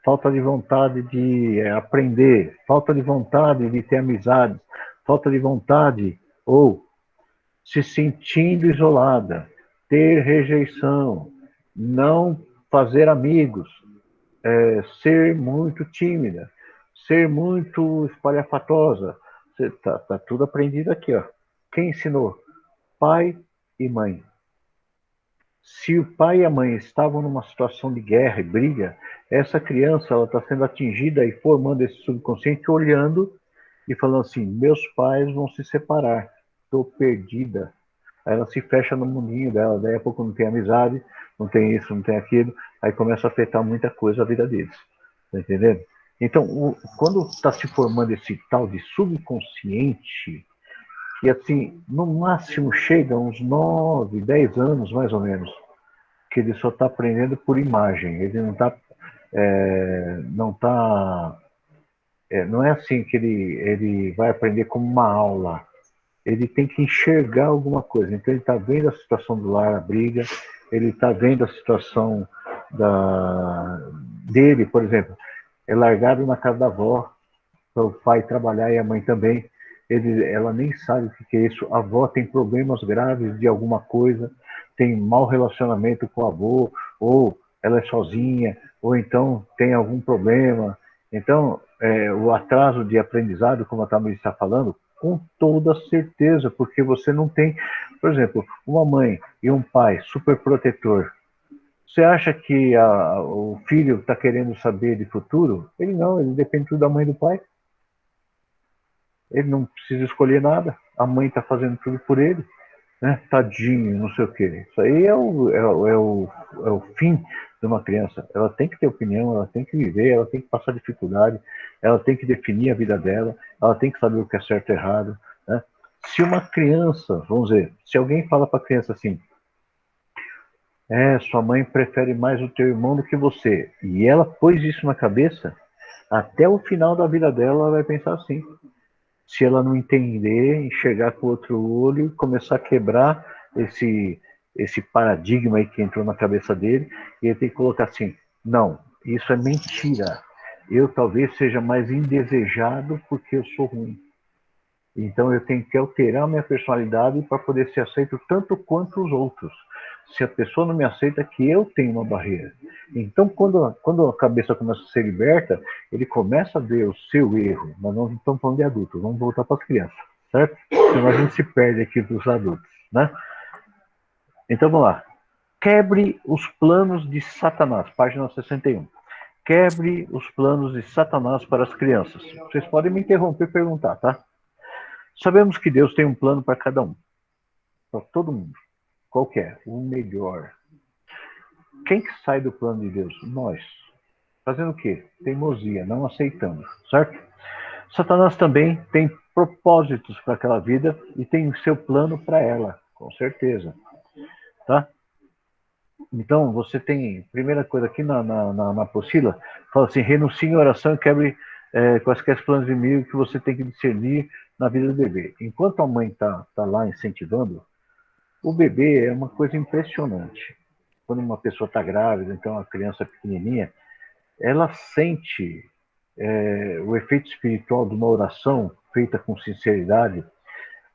S1: falta de vontade de aprender, falta de vontade de ter amizades, falta de vontade ou se sentindo isolada, ter rejeição, não fazer amigos, ser muito tímida, ser muito espalhafatosa. Tá tudo aprendido aqui, ó. Quem ensinou? Pai e mãe. Se o pai e a mãe estavam numa situação de guerra e briga, essa criança ela está sendo atingida e formando esse subconsciente, olhando e falando assim, meus pais vão se separar, estou perdida. Aí ela se fecha no mundinho dela, daí a pouco não tem amizade, não tem isso, não tem aquilo, aí começa a afetar muita coisa a vida deles. Tá entendendo? Então, quando está se formando esse tal de subconsciente, que assim, no máximo chega a uns 9, 10 anos, mais ou menos, que ele só está aprendendo por imagem, ele não está... não é assim que ele vai aprender como uma aula. Ele tem que enxergar alguma coisa. Então ele está vendo a situação do lar, a briga, ele está vendo a situação dele, por exemplo, é largado na casa da avó, para o pai trabalhar e a mãe também. Ela nem sabe o que é isso. A avó tem problemas graves de alguma coisa, tem mau relacionamento com o avô, ou ela é sozinha, ou então tem algum problema. Então, o atraso de aprendizado, como a Tami está falando, com toda certeza, porque você não tem, por exemplo, uma mãe e um pai super protetor. Você acha que o filho está querendo saber de futuro? Ele não, ele depende tudo da mãe e do pai. Ele não precisa escolher nada. A mãe está fazendo tudo por ele. Né? Tadinho, não sei o quê. Isso aí é o fim de uma criança. Ela tem que ter opinião, ela tem que viver, ela tem que passar dificuldade, ela tem que definir a vida dela, ela tem que saber o que é certo e errado. Né? Se uma criança, vamos dizer, se alguém fala para a criança assim, sua mãe prefere mais o teu irmão do que você, e ela pôs isso na cabeça, até o final da vida dela, ela vai pensar assim. Se ela não entender, enxergar com outro olho, começar a quebrar esse paradigma aí que entrou na cabeça dele, e ele tem que colocar assim, não, isso é mentira. eu talvez seja mais indesejado porque eu sou ruim. Então eu tenho que alterar minha personalidade para poder ser aceito tanto quanto os outros. Se a pessoa não me aceita, que eu tenho uma barreira. Então, quando a cabeça começa a ser liberta, ele começa a ver o seu erro. Nós não estamos falando de adultos, vamos voltar para as crianças, certo? Senão a gente se perde aqui para os adultos, né? Então, vamos lá. Quebre os planos de Satanás, página 61. Quebre os planos de Satanás para as crianças. Vocês podem me interromper e perguntar, tá? Sabemos que Deus tem um plano para cada um, para todo mundo. Qual que é? O melhor. Quem que sai do plano de Deus? Nós. Fazendo o quê? Teimosia, não aceitando, certo? Satanás também tem propósitos para aquela vida e tem o seu plano para ela, com certeza. Tá? Então, você tem, primeira coisa aqui na apostila, fala assim, renuncie em oração e quebre quaisquer planos de inimigo que você tem que discernir na vida do bebê. Enquanto a mãe tá lá incentivando, o bebê é uma coisa impressionante. Quando uma pessoa está grávida, então a criança pequenininha, ela sente o efeito espiritual de uma oração feita com sinceridade.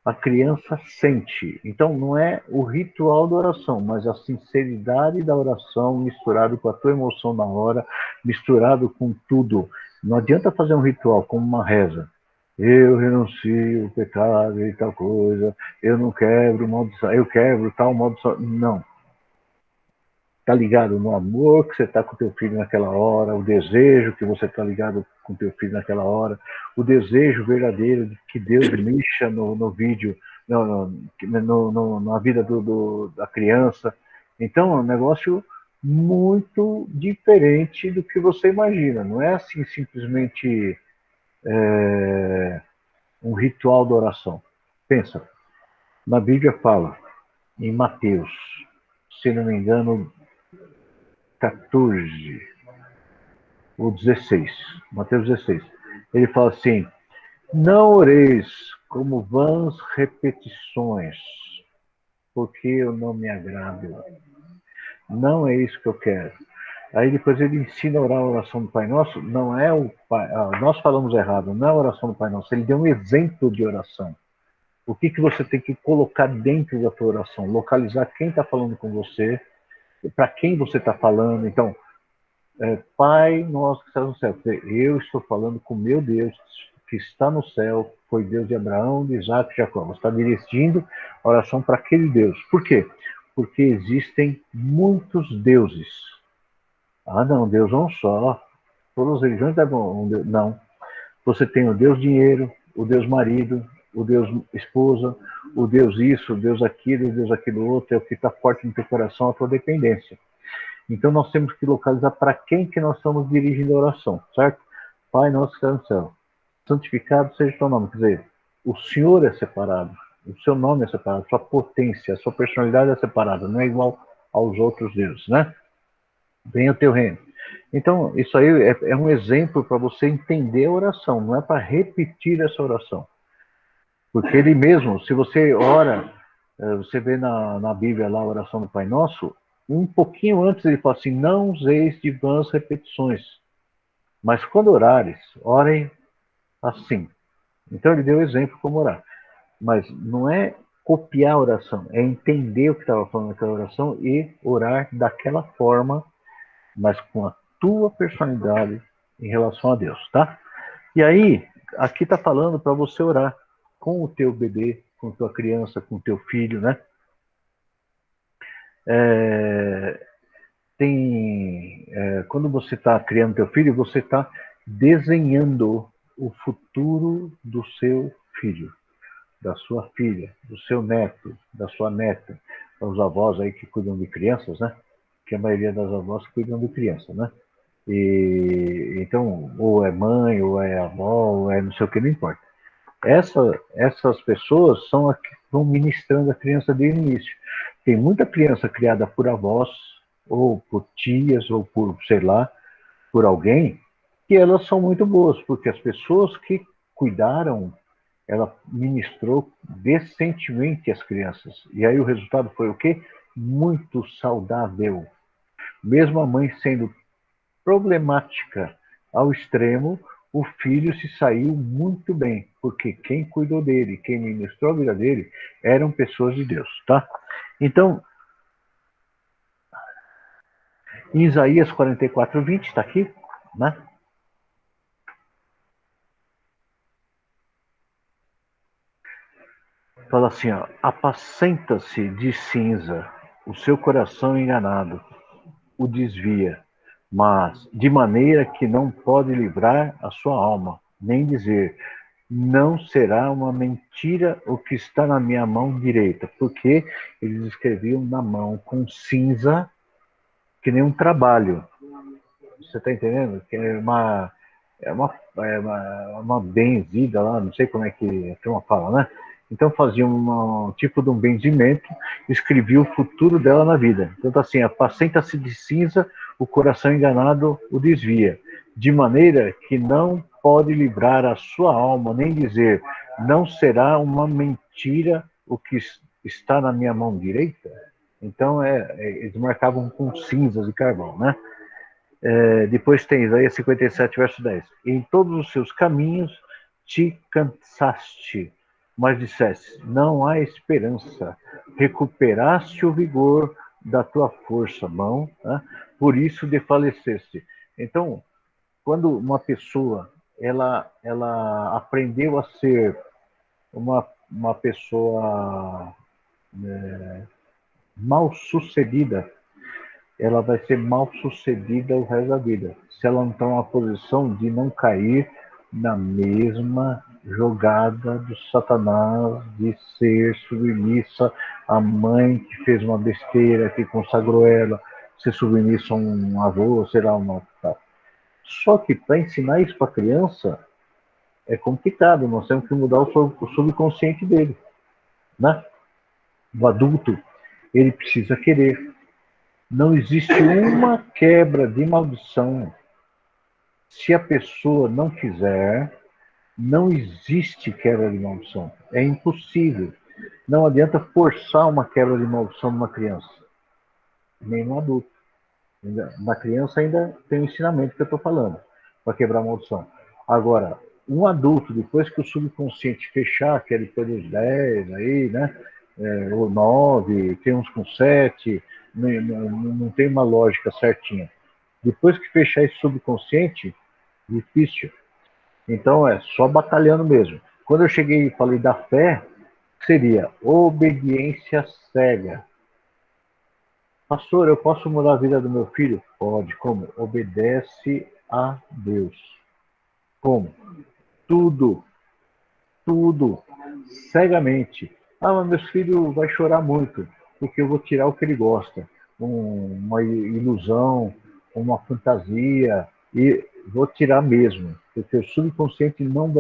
S1: A criança sente. Então, não é o ritual da oração, mas a sinceridade da oração misturado com a tua emoção na hora, misturado com tudo. Não adianta fazer um ritual como uma reza. Eu renuncio o pecado e tal coisa, eu não quebro maldição, eu quebro tal maldição. Não. Está ligado no amor que você está com o teu filho naquela hora, o desejo que você está ligado com o teu filho naquela hora, o desejo verdadeiro de que Deus mexa no vídeo, na vida da criança. Então, é um negócio muito diferente do que você imagina. Não é assim simplesmente um ritual da oração. Pensa, na Bíblia fala, em Mateus, se não me engano, 14 ou 16, Mateus 16, ele fala assim, não oreis como vãs repetições, porque eu não me agrado. Não é isso que eu quero. Aí depois ele ensina a orar a oração do Pai Nosso, não é o Pai, nós falamos errado, não é a oração do Pai Nosso, ele deu um exemplo de oração. O que você tem que colocar dentro da tua oração, localizar quem está falando com você, para quem você está falando. Então, Pai nosso que está no céu, eu estou falando com meu Deus que está no céu, foi Deus de Abraão, de Isaac e Jacó. Você está dirigindo a oração para aquele Deus. Por quê? Porque existem muitos deuses. Ah, não, Deus é um só. Todas as religiões é um Deus. Não. Você tem o Deus dinheiro, o Deus marido, o Deus esposa, o Deus isso, o Deus aquilo outro, é o que está forte no teu coração, a tua dependência. Então nós temos que localizar para quem que nós estamos dirigindo a oração, certo? Pai nosso que está no céu, santificado seja o teu nome. Quer dizer, o Senhor é separado, o seu nome é separado, a sua potência, a sua personalidade é separada, não é igual aos outros deuses, né? Venha o teu reino. Então, isso aí é um exemplo para você entender a oração, não é para repetir essa oração. Porque ele mesmo, se você ora, você vê na Bíblia lá a oração do Pai Nosso, um pouquinho antes ele fala assim, não useis de vãs repetições, mas quando orares, orem assim. Então ele deu exemplo como orar. Mas não é copiar a oração, é entender o que estava falando naquela oração e orar daquela forma, mas com a tua personalidade em relação a Deus, tá? E aí, aqui está falando para você orar com o teu bebê, com a tua criança, com o teu filho, né? Quando você está criando teu filho, você está desenhando o futuro do seu filho, da sua filha, do seu neto, da sua neta. Os avós aí que cuidam de crianças, né? Que a maioria das avós cuidam de criança, né? E então, ou é mãe, ou é avó, ou é não sei o que, não importa. Essas pessoas são as que vão ministrando a criança desde o início. Tem muita criança criada por avós, ou por tias, ou por, sei lá, por alguém, que elas são muito boas, porque as pessoas que cuidaram, ela ministrou decentemente as crianças. E aí o resultado foi o quê? Muito saudável. Mesmo a mãe sendo problemática, ao extremo, o filho se saiu muito bem, porque quem cuidou dele, quem ministrou a vida dele, eram pessoas de Deus, tá? Então, em Isaías 44:20, está aqui, né? Fala assim, ó, apacenta-se de cinza, o seu coração enganado o desvia, mas de maneira que não pode livrar a sua alma, nem dizer, não será uma mentira o que está na minha mão direita, porque eles escreviam na mão com cinza, que nem um trabalho. Você está entendendo? Que é uma benzida lá, não sei como é que a turma fala, né? Então fazia um tipo de um benzimento, escrevia o futuro dela na vida. Então assim, apacenta-se de cinza, o coração enganado o desvia, de maneira que não pode livrar a sua alma, nem dizer, não será uma mentira o que está na minha mão direita. Então eles marcavam com cinzas de carvão, né? Depois tem Isaías 57, verso 10. Em todos os seus caminhos te cansaste, mas disseste, não há esperança. Recuperaste o vigor da tua força, mão, né? Por isso desfaleceste. Então, quando uma pessoa ela aprendeu a ser uma pessoa mal sucedida, ela vai ser mal sucedida o resto da vida. Se ela não está numa posição de não cair na mesma jogada do Satanás, de ser submissa à mãe que fez uma besteira, que consagrou ela, ser submissa a um avô, sei lá, uma. Só que para ensinar isso para a criança é complicado, nós temos que mudar o subconsciente dele, né? O adulto, ele precisa querer. Não existe uma quebra de maldição. Se a pessoa não quiser, não existe quebra de maldição. É impossível. Não adianta forçar uma quebra de maldição numa criança, nem no adulto. Na criança ainda tem o ensinamento que eu estou falando, para quebrar a maldição. Agora, um adulto, depois que o subconsciente fechar, que é depois dos 10, aí, né? Ou 9, tem uns com 7, não tem uma lógica certinha. Depois que fechar esse subconsciente, difícil. Então é só batalhando mesmo. Quando eu cheguei e falei da fé, seria obediência cega. Pastor, eu posso mudar a vida do meu filho? Pode. Como? Obedece a Deus. Como? Tudo. Tudo. Cegamente. Ah, mas meu filho vai chorar muito, porque eu vou tirar o que ele gosta. Uma ilusão, uma fantasia, e vou tirar mesmo, porque o subconsciente não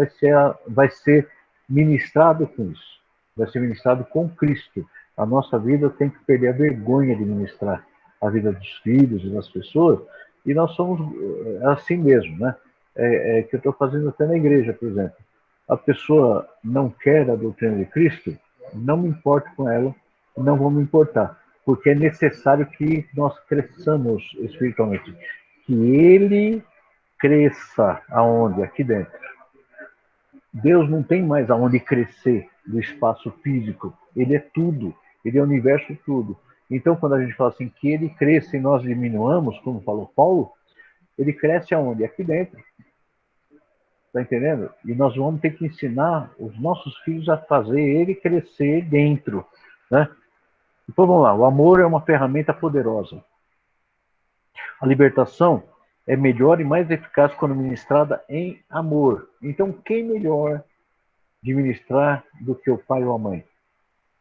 S1: vai ser ministrado com isso. Vai ser ministrado com Cristo. A nossa vida tem que perder a vergonha de ministrar a vida dos filhos e das pessoas, e nós somos assim mesmo, né? Que eu estou fazendo até na igreja, por exemplo. A pessoa não quer a doutrina de Cristo, não me importo com ela, não vou me importar, porque é necessário que nós cresçamos espiritualmente, que ele cresça aonde? Aqui dentro. Deus não tem mais aonde crescer do espaço físico, ele é tudo, ele é o universo tudo. Então, quando a gente fala assim, que ele cresça e nós diminuamos, como falou Paulo, ele cresce aonde? Aqui dentro. Está entendendo? E nós vamos ter que ensinar os nossos filhos a fazer ele crescer dentro, né? Então vamos lá, o amor é uma ferramenta poderosa. A libertação é melhor e mais eficaz quando ministrada em amor. Então quem melhor de ministrar do que o pai ou a mãe?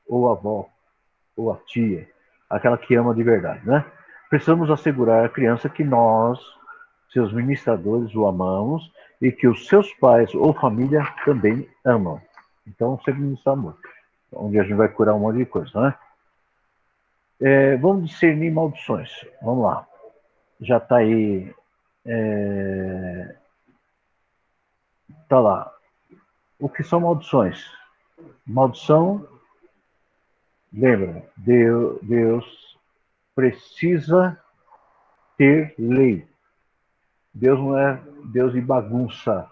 S1: Ou a avó, ou a tia, aquela que ama de verdade, né? Precisamos assegurar à criança que nós, seus ministradores, o amamos e que os seus pais ou família também amam. Então, você ministra amor, onde a gente vai curar um monte de coisa, né? Vamos discernir maldições. Vamos lá. Já está aí. Está lá. O que são maldições? Maldição, lembra, Deus precisa ter lei. Deus não é Deus de bagunça.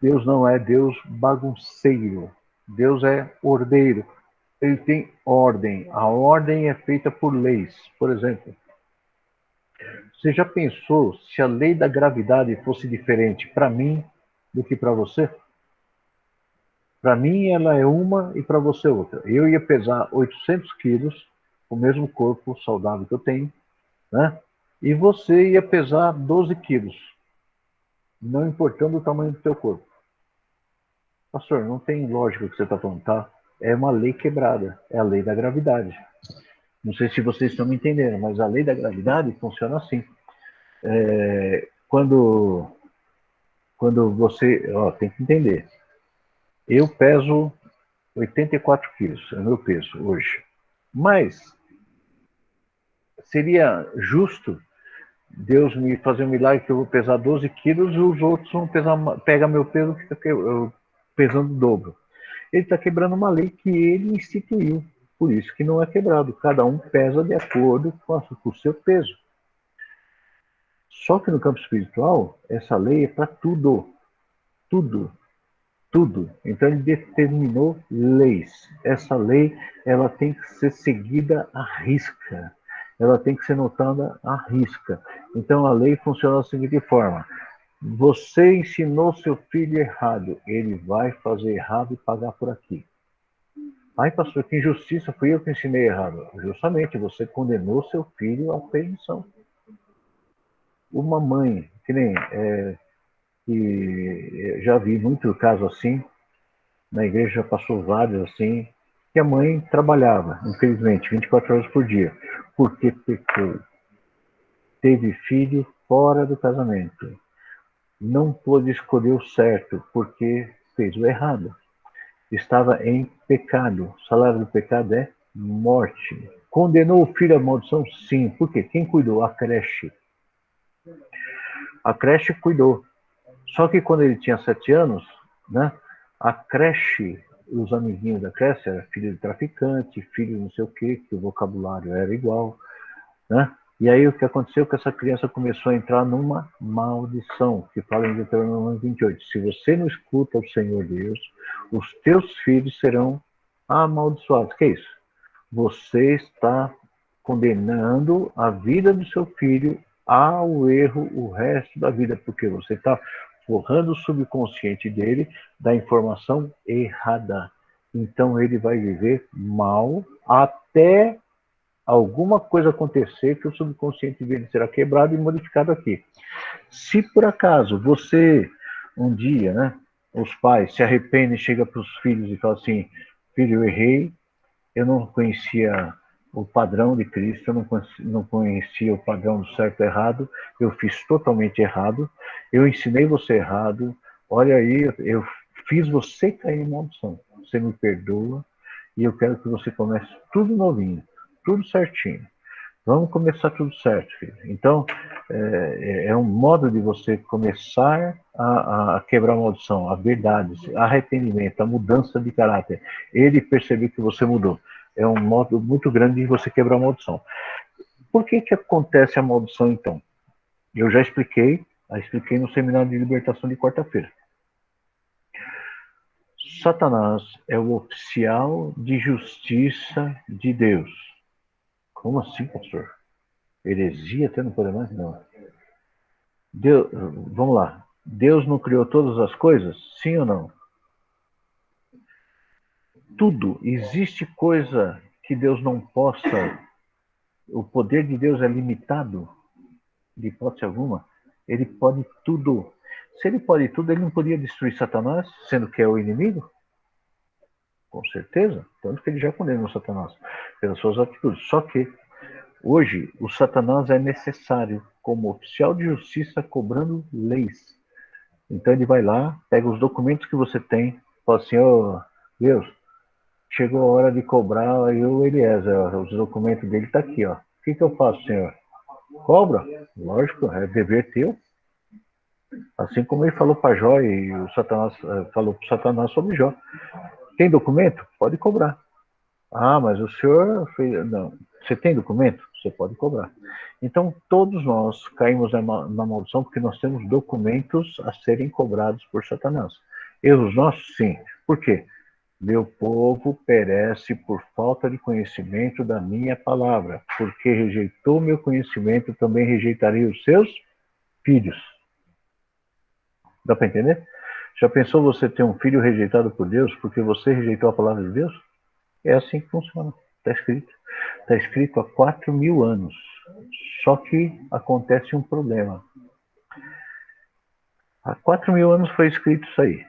S1: Deus não é Deus bagunceiro. Deus é ordeiro. Ele tem ordem. A ordem é feita por leis. Por exemplo, você já pensou se a lei da gravidade fosse diferente para mim do que para você? Para mim ela é uma e para você outra. Eu ia pesar 800 quilos, o mesmo corpo saudável que eu tenho, né? E você ia pesar 12 quilos, não importando o tamanho do seu corpo. Pastor, não tem lógica o que você está falando, tá? É uma lei quebrada, é a lei da gravidade. Não sei se vocês estão me entendendo, mas a lei da gravidade funciona assim. Quando você... Ó, tem que entender. Eu peso 84 quilos, é o meu peso hoje. Mas seria justo Deus me fazer um milagre que eu vou pesar 12 quilos e os outros vão pega meu peso que fica pesando o dobro. Ele está quebrando uma lei que ele instituiu. Por isso que não é quebrado. Cada um pesa de acordo com o seu peso. Só que no campo espiritual, essa lei é para tudo. Tudo. Tudo. Então ele determinou leis. Essa lei, ela tem que ser seguida à risca. Ela tem que ser notada à risca. Então a lei funciona da seguinte forma: você ensinou seu filho errado, ele vai fazer errado e pagar por aqui. Ai, pastor, que injustiça, fui eu que ensinei errado. Justamente, você condenou seu filho à perdição. Uma mãe, que já vi muito caso assim, na igreja já passou vários assim, que a mãe trabalhava, infelizmente, 24 horas por dia, porque pecou. Teve filho fora do casamento. Não pôde escolher o certo, porque fez o errado. Estava em pecado. O salário do pecado é morte. Condenou o filho à maldição? Sim. Por quê? Quem cuidou? A creche. A creche cuidou. Só que quando ele tinha 7 anos, né, a creche, os amiguinhos da creche, era filho de traficante, filho de não sei o quê, que o vocabulário era igual, né? E aí o que aconteceu? Que essa criança começou a entrar numa maldição, que fala em Deuteronômio 28. Se você não escuta o Senhor Deus, os teus filhos serão amaldiçoados. Que é isso? Você está condenando a vida do seu filho ao erro o resto da vida, porque você está forrando o subconsciente dele da informação errada. Então ele vai viver mal até alguma coisa acontecer que o subconsciente dele será quebrado e modificado aqui. Se por acaso você, um dia, né, os pais se arrependem, chega para os filhos e fala assim: filho, eu errei, eu não conhecia o padrão de Cristo, eu não conhecia o padrão do certo e errado, eu fiz totalmente errado, eu ensinei você errado, olha aí, eu fiz você cair em maldição, você me perdoa e eu quero que você comece tudo novinho, tudo certinho. Vamos começar tudo certo, filho. Então, é um modo de você começar a quebrar a maldição, a verdade, arrependimento, a mudança de caráter. Ele perceber que você mudou. É um modo muito grande de você quebrar a maldição. Por que que acontece a maldição, então? Eu já expliquei no seminário de libertação de quarta-feira. Satanás é o oficial de justiça de Deus. Como assim, pastor? Heresia até não pode mais? Não. Deus, vamos lá. Deus não criou todas as coisas? Sim ou não? Tudo. Existe coisa que Deus não possa... O poder de Deus é limitado? De hipótese alguma. Ele pode tudo. Se ele pode tudo, ele não podia destruir Satanás, sendo que é o inimigo? Com certeza. Tanto que ele já condenou Satanás pelas suas atitudes. Só que hoje, o Satanás é necessário como oficial de justiça cobrando leis. Então ele vai lá, pega os documentos que você tem, fala assim: ô Deus, chegou a hora de cobrar aí o Eliezer, os documentos dele tá aqui, ó. O que eu faço, senhor? Cobra? Lógico, é dever teu. Assim como ele falou para Jó e o Satanás falou para Satanás sobre Jó. Tem documento? Pode cobrar. Ah, mas o senhor fez... Não. Você tem documento? você pode cobrar. Então, todos nós caímos na maldição porque nós temos documentos a serem cobrados por Satanás. Erros nossos? Sim. Por quê? Meu povo perece por falta de conhecimento da minha palavra. Porque rejeitou meu conhecimento, também rejeitarei os seus filhos. Dá para entender? Já pensou você ter um filho rejeitado por Deus porque você rejeitou a palavra de Deus? É assim que funciona. Está escrito. Está escrito há 4.000 anos. Só que acontece um problema. Há 4.000 anos foi escrito isso aí,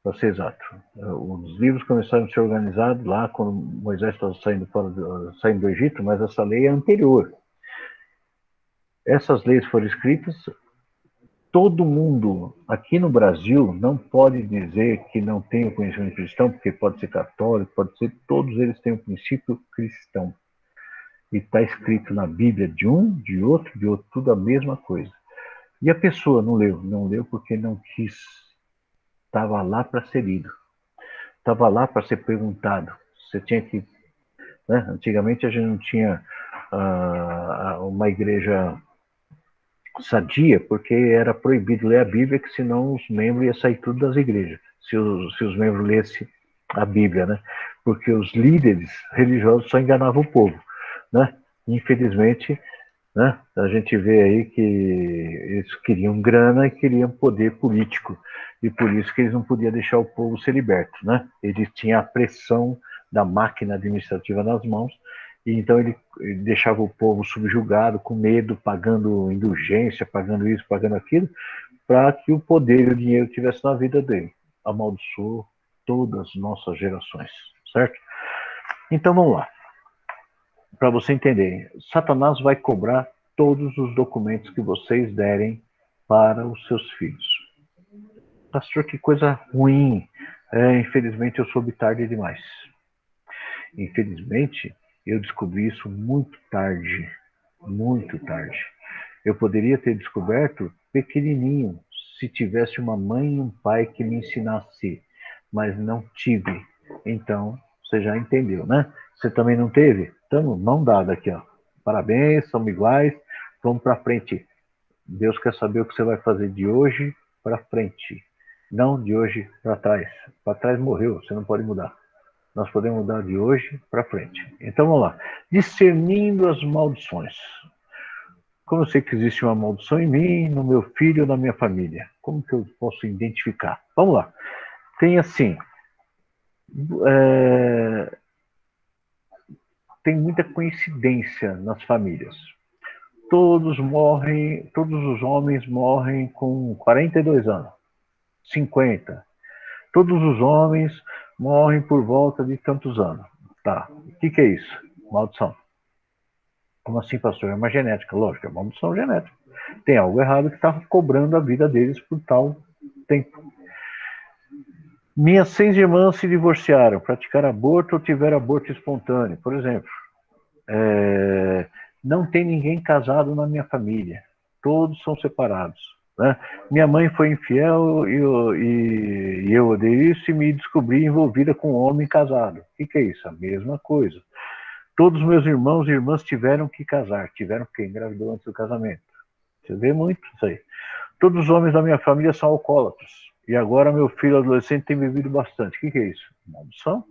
S1: para ser exato. Os livros começaram a ser organizados lá quando Moisés estava saindo do Egito, mas essa lei é anterior. Essas leis foram escritas. Todo mundo aqui no Brasil não pode dizer que não tem o conhecimento cristão, porque pode ser católico, pode ser, todos eles têm o princípio cristão. E está escrito na Bíblia de um, de outro, tudo a mesma coisa. E a pessoa não leu porque não quis. Estava lá para ser lido. Estava lá para ser perguntado. Você tinha que... Né? Antigamente a gente não tinha uma igreja sadia, porque era proibido ler a Bíblia, que senão os membros iam sair tudo das igrejas, se os membros lessem a Bíblia, né? Porque os líderes religiosos só enganavam o povo, né? Infelizmente, né? A gente vê aí que eles queriam grana e queriam poder político, e por isso que eles não podiam deixar o povo ser liberto, né? Eles tinham a pressão da máquina administrativa nas mãos, e então ele deixava o povo subjugado, com medo, pagando indulgência, pagando isso, pagando aquilo, para que o poder e o dinheiro estivesse na vida dele. Amaldiçoou todas as nossas gerações, certo? Então vamos lá. Para você entender, Satanás vai cobrar todos os documentos que vocês derem para os seus filhos. Pastor, que coisa ruim. Infelizmente eu soube tarde demais. Infelizmente, eu descobri isso muito tarde. Muito tarde. Eu poderia ter descoberto pequenininho, se tivesse uma mãe e um pai que me ensinasse, mas não tive. Então, você já entendeu, né? Você também não teve? Então, mão dada aqui, ó. Parabéns, somos iguais. Vamos para frente. Deus quer saber o que você vai fazer de hoje para frente. Não de hoje para trás. Para trás morreu, você não pode mudar. Nós podemos mudar de hoje para frente. Então, vamos lá. Discernindo as maldições. Como eu sei que existe uma maldição em mim, no meu filho ou na minha família? Como que eu posso identificar? Vamos lá. Tem assim... tem muita coincidência nas famílias. Todos os homens morrem com 42 anos, 50. Todos os homens morrem por volta de tantos anos. Tá, o que é isso? Maldição. Como assim, pastor? É uma genética. Lógico, é uma maldição genética. Tem algo errado que está cobrando a vida deles por tal tempo. Minhas 6 irmãs se divorciaram, praticaram aborto ou tiveram aborto espontâneo, por exemplo. Não tem ninguém casado na minha família. Todos são separados. Né? Minha mãe foi infiel e eu odeio isso e me descobri envolvida com um homem casado. O que é isso? A mesma coisa. Todos meus irmãos e irmãs tiveram que casar. Tiveram porque engravidou antes do casamento. Você vê muito isso aí. Todos os homens da minha família são alcoólatras. E agora meu filho adolescente tem bebido bastante. O que é isso? Maldição.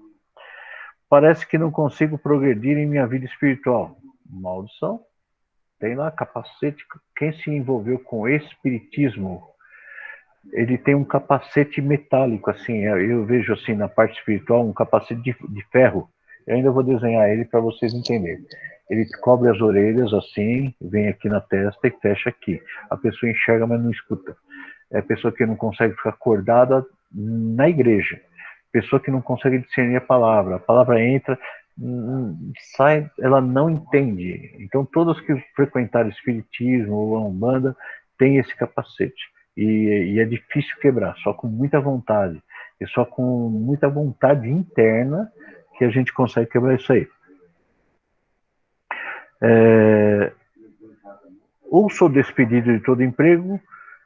S1: Parece que não consigo progredir em minha vida espiritual. Maldição. Tem lá capacete. Quem se envolveu com espiritismo, ele tem um capacete metálico, assim. Eu vejo assim na parte espiritual um capacete de ferro. Eu ainda vou desenhar ele para vocês entenderem. Ele cobre as orelhas assim, vem aqui na testa e fecha aqui. A pessoa enxerga, mas não escuta. É a pessoa que não consegue ficar acordada na igreja. Pessoa que não consegue discernir a palavra entra, sai, ela não entende. Então, todas que frequentaram espiritismo ou a Umbanda têm esse capacete. E é difícil quebrar, só com muita vontade. E só com muita vontade interna que a gente consegue quebrar isso aí. Ou sou despedido de todo emprego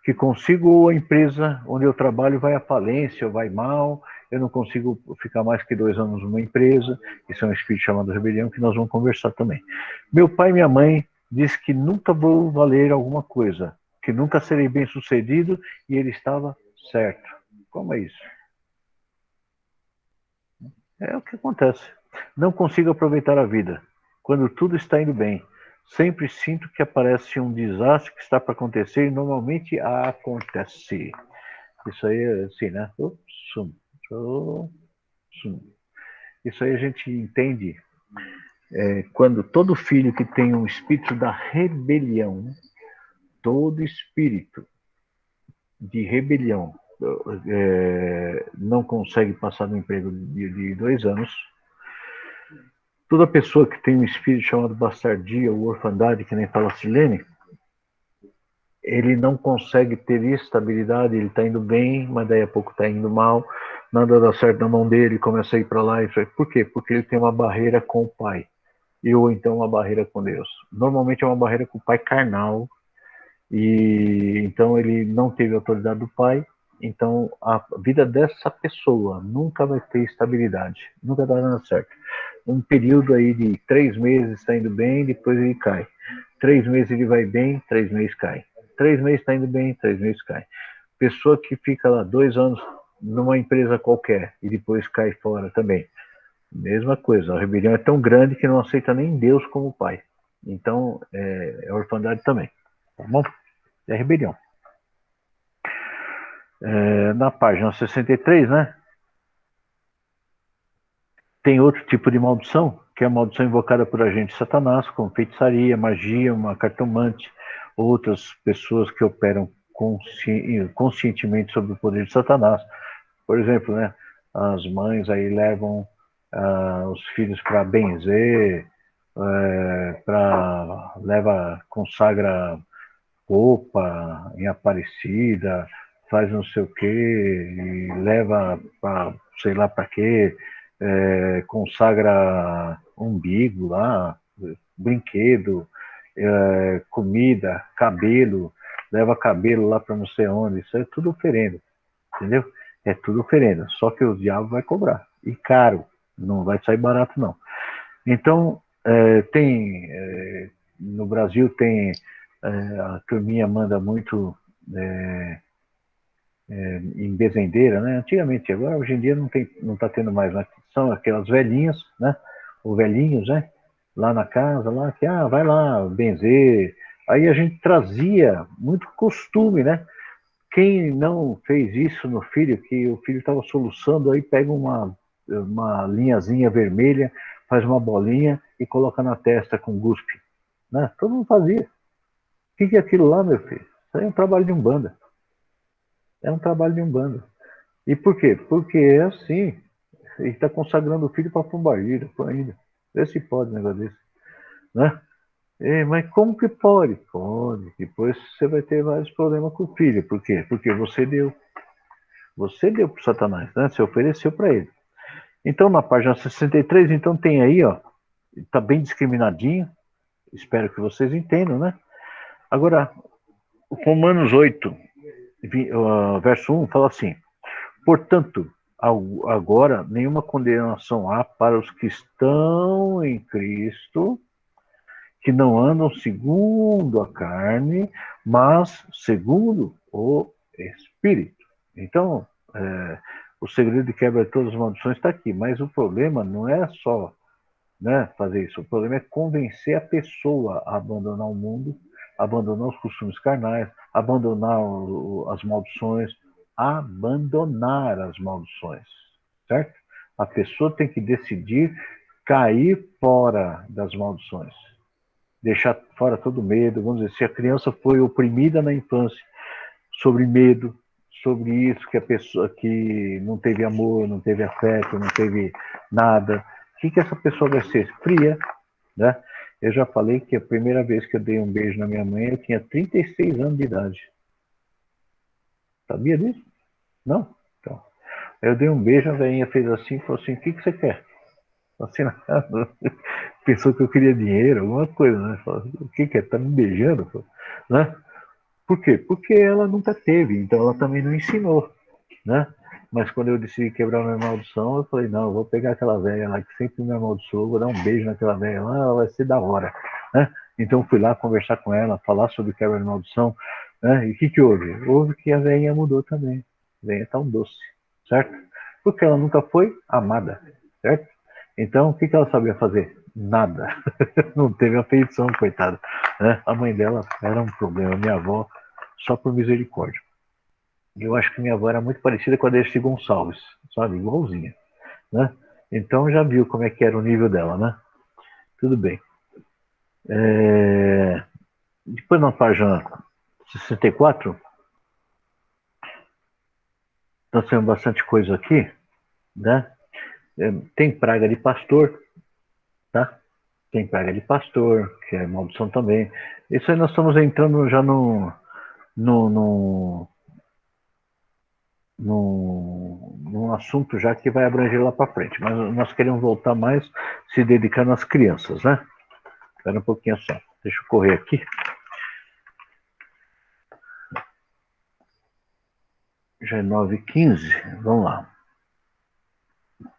S1: que consigo, ou a empresa onde eu trabalho vai à falência, ou vai mal, eu não consigo ficar mais que 2 anos numa empresa, isso é um espírito chamado rebelião, que nós vamos conversar também. Meu pai e minha mãe disse que nunca vou valer alguma coisa, que nunca serei bem sucedido, e ele estava certo. Como é isso? É o que acontece. Não consigo aproveitar a vida, quando tudo está indo bem. Sempre sinto que aparece um desastre que está para acontecer, e normalmente acontece. Isso aí é assim, né? Isso aí a gente entende quando todo filho que tem um espírito da rebelião, todo espírito de rebelião não consegue passar no emprego de 2 anos. Toda pessoa que tem um espírito chamado bastardia ou orfandade, que nem fala Silene, ele não consegue ter estabilidade, ele está indo bem, mas daí a pouco está indo mal, nada dá certo na mão dele, começa a ir para lá. Por quê? Porque ele tem uma barreira com o pai, ou então uma barreira com Deus. Normalmente é uma barreira com o pai carnal, e então ele não teve autoridade do pai, então a vida dessa pessoa nunca vai ter estabilidade, nunca dá nada certo. Um período aí de 3 meses está indo bem, depois ele cai. 3 meses ele vai bem, 3 meses cai. 3 meses está indo bem, 3 meses cai. Pessoa que fica lá 2 anos numa empresa qualquer e depois cai fora também. Mesma coisa, a rebelião é tão grande que não aceita nem Deus como pai. Então, é orfandade também. Tá bom? É rebelião. Na página 63, né? Tem outro tipo de maldição, que é a maldição invocada por agente Satanás, como feitiçaria, magia, uma cartomante, outras pessoas que operam conscientemente sob o poder de Satanás. Por exemplo, né, as mães aí levam os filhos para benzer, consagra roupa em Aparecida, faz não sei o quê, e leva para sei lá para quê, consagra umbigo lá, brinquedo, comida, cabelo, leva cabelo lá para não sei onde, isso é tudo oferenda, entendeu? É tudo oferenda, só que o diabo vai cobrar, e caro, não vai sair barato não. Então, no Brasil tem, a turminha manda muito em bezendeira, né? Antigamente, agora hoje em dia não está tendo mais, né? São aquelas velhinhas, né? Ou velhinhos, né? Lá na casa, lá que vai lá benzer. Aí a gente trazia muito costume, né? Quem não fez isso no filho, que o filho estava soluçando, aí pega uma linhazinha vermelha, faz uma bolinha e coloca na testa com guspe, né? Todo mundo fazia. O que é aquilo lá, meu filho? Isso aí é um trabalho de umbanda. É um trabalho de umbanda. E por quê? Porque é assim. Ele está consagrando o filho para a pombagira, ainda. Vê se pode um negócio desse. Né? Mas como que pode? Pode. Depois você vai ter vários problemas com o filho. Por quê? Porque você deu. Você deu para o Satanás, né? Você ofereceu para ele. Então, na página 63, então tem aí, ó. Está bem discriminadinho. Espero que vocês entendam, né? Agora, Romanos 8, verso 1, fala assim: portanto, agora nenhuma condenação há para os que estão em Cristo, que não andam segundo a carne, mas segundo o Espírito. Então, o segredo de quebra de todas as maldições está aqui, mas o problema não é só, né, fazer isso, o problema é convencer a pessoa a abandonar o mundo, abandonar os costumes carnais, abandonar as maldições, abandonar as maldições, certo? A pessoa tem que decidir cair fora das maldições, deixar fora todo medo. Vamos dizer, se a criança foi oprimida na infância sobre medo, sobre isso, que a pessoa que não teve amor, não teve afeto, não teve nada, o que essa pessoa vai ser? Fria, né? Eu já falei que a primeira vez que eu dei um beijo na minha mãe, eu tinha 36 anos de idade. Sabia disso? Não? Então, eu dei um beijo, a velhinha fez assim, falou assim: o que você quer? Assim, pensou que eu queria dinheiro, alguma coisa, né? Falou, o que é? Tá me beijando? Né? Por quê? Porque ela nunca teve, então ela também não ensinou, né? Mas quando eu decidi quebrar a minha maldição, eu falei, não, eu vou pegar aquela velha lá que sempre me amaldiçoou, vou dar um beijo naquela velha lá, ela vai ser da hora, né? Então eu fui lá conversar com ela, falar sobre quebra de maldição, né? E o que houve? Houve que a velhinha mudou também. A velhinha tá um doce, certo? Porque ela nunca foi amada, certo? Então, o que ela sabia fazer? Nada. Não teve afeição, coitada, né? A mãe dela era um problema, minha avó, só por misericórdia. Eu acho que minha avó era muito parecida com a Dercy Gonçalves, sabe? Igualzinha, né? Então já viu como é que era o nível dela, né? Tudo bem. Depois na página 64, nós temos bastante coisa aqui, né? Tem praga de pastor, tá? Tem praga de pastor, que é maldição também. Isso aí nós estamos entrando já num assunto já que vai abranger lá para frente. Mas nós queremos voltar mais se dedicando às crianças, né? Espera um pouquinho só. Deixa eu correr aqui. Já é 9h15. Vamos lá.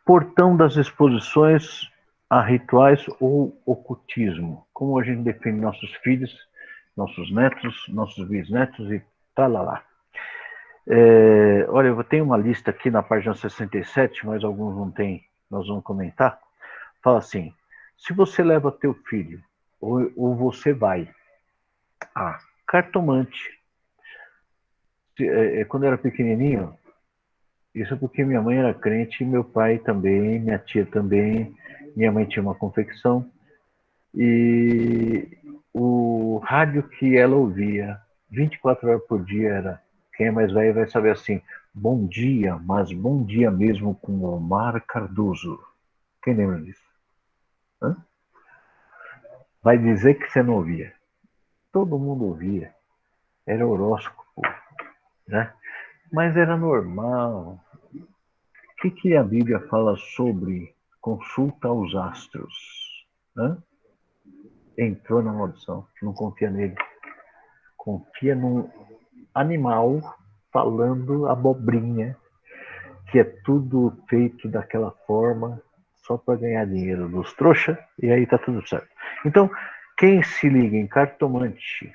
S1: Portão das exposições a rituais ou ocultismo. Como a gente define nossos filhos, nossos netos, nossos bisnetos e talalá. Olha, eu tenho uma lista aqui na página 67, mas alguns não tem, nós vamos comentar. Fala assim, se você leva teu filho, ou você vai a cartomante, quando eu era pequenininho, isso porque minha mãe era crente, meu pai também, minha tia também, minha mãe tinha uma confecção, e o rádio que ela ouvia 24 horas por dia era, quem é mais velho vai saber assim, bom dia, mas bom dia mesmo com Omar Cardoso. Quem lembra disso? Hã? Vai dizer que você não ouvia. Todo mundo ouvia. Era horóscopo, né? Mas era normal. O que a Bíblia fala sobre consulta aos astros? Hã? Entrou na maldição, não confia nele. Confia num animal falando abobrinha, que é tudo feito daquela forma só para ganhar dinheiro dos trouxa, e aí tá tudo certo. Então, quem se liga em cartomante,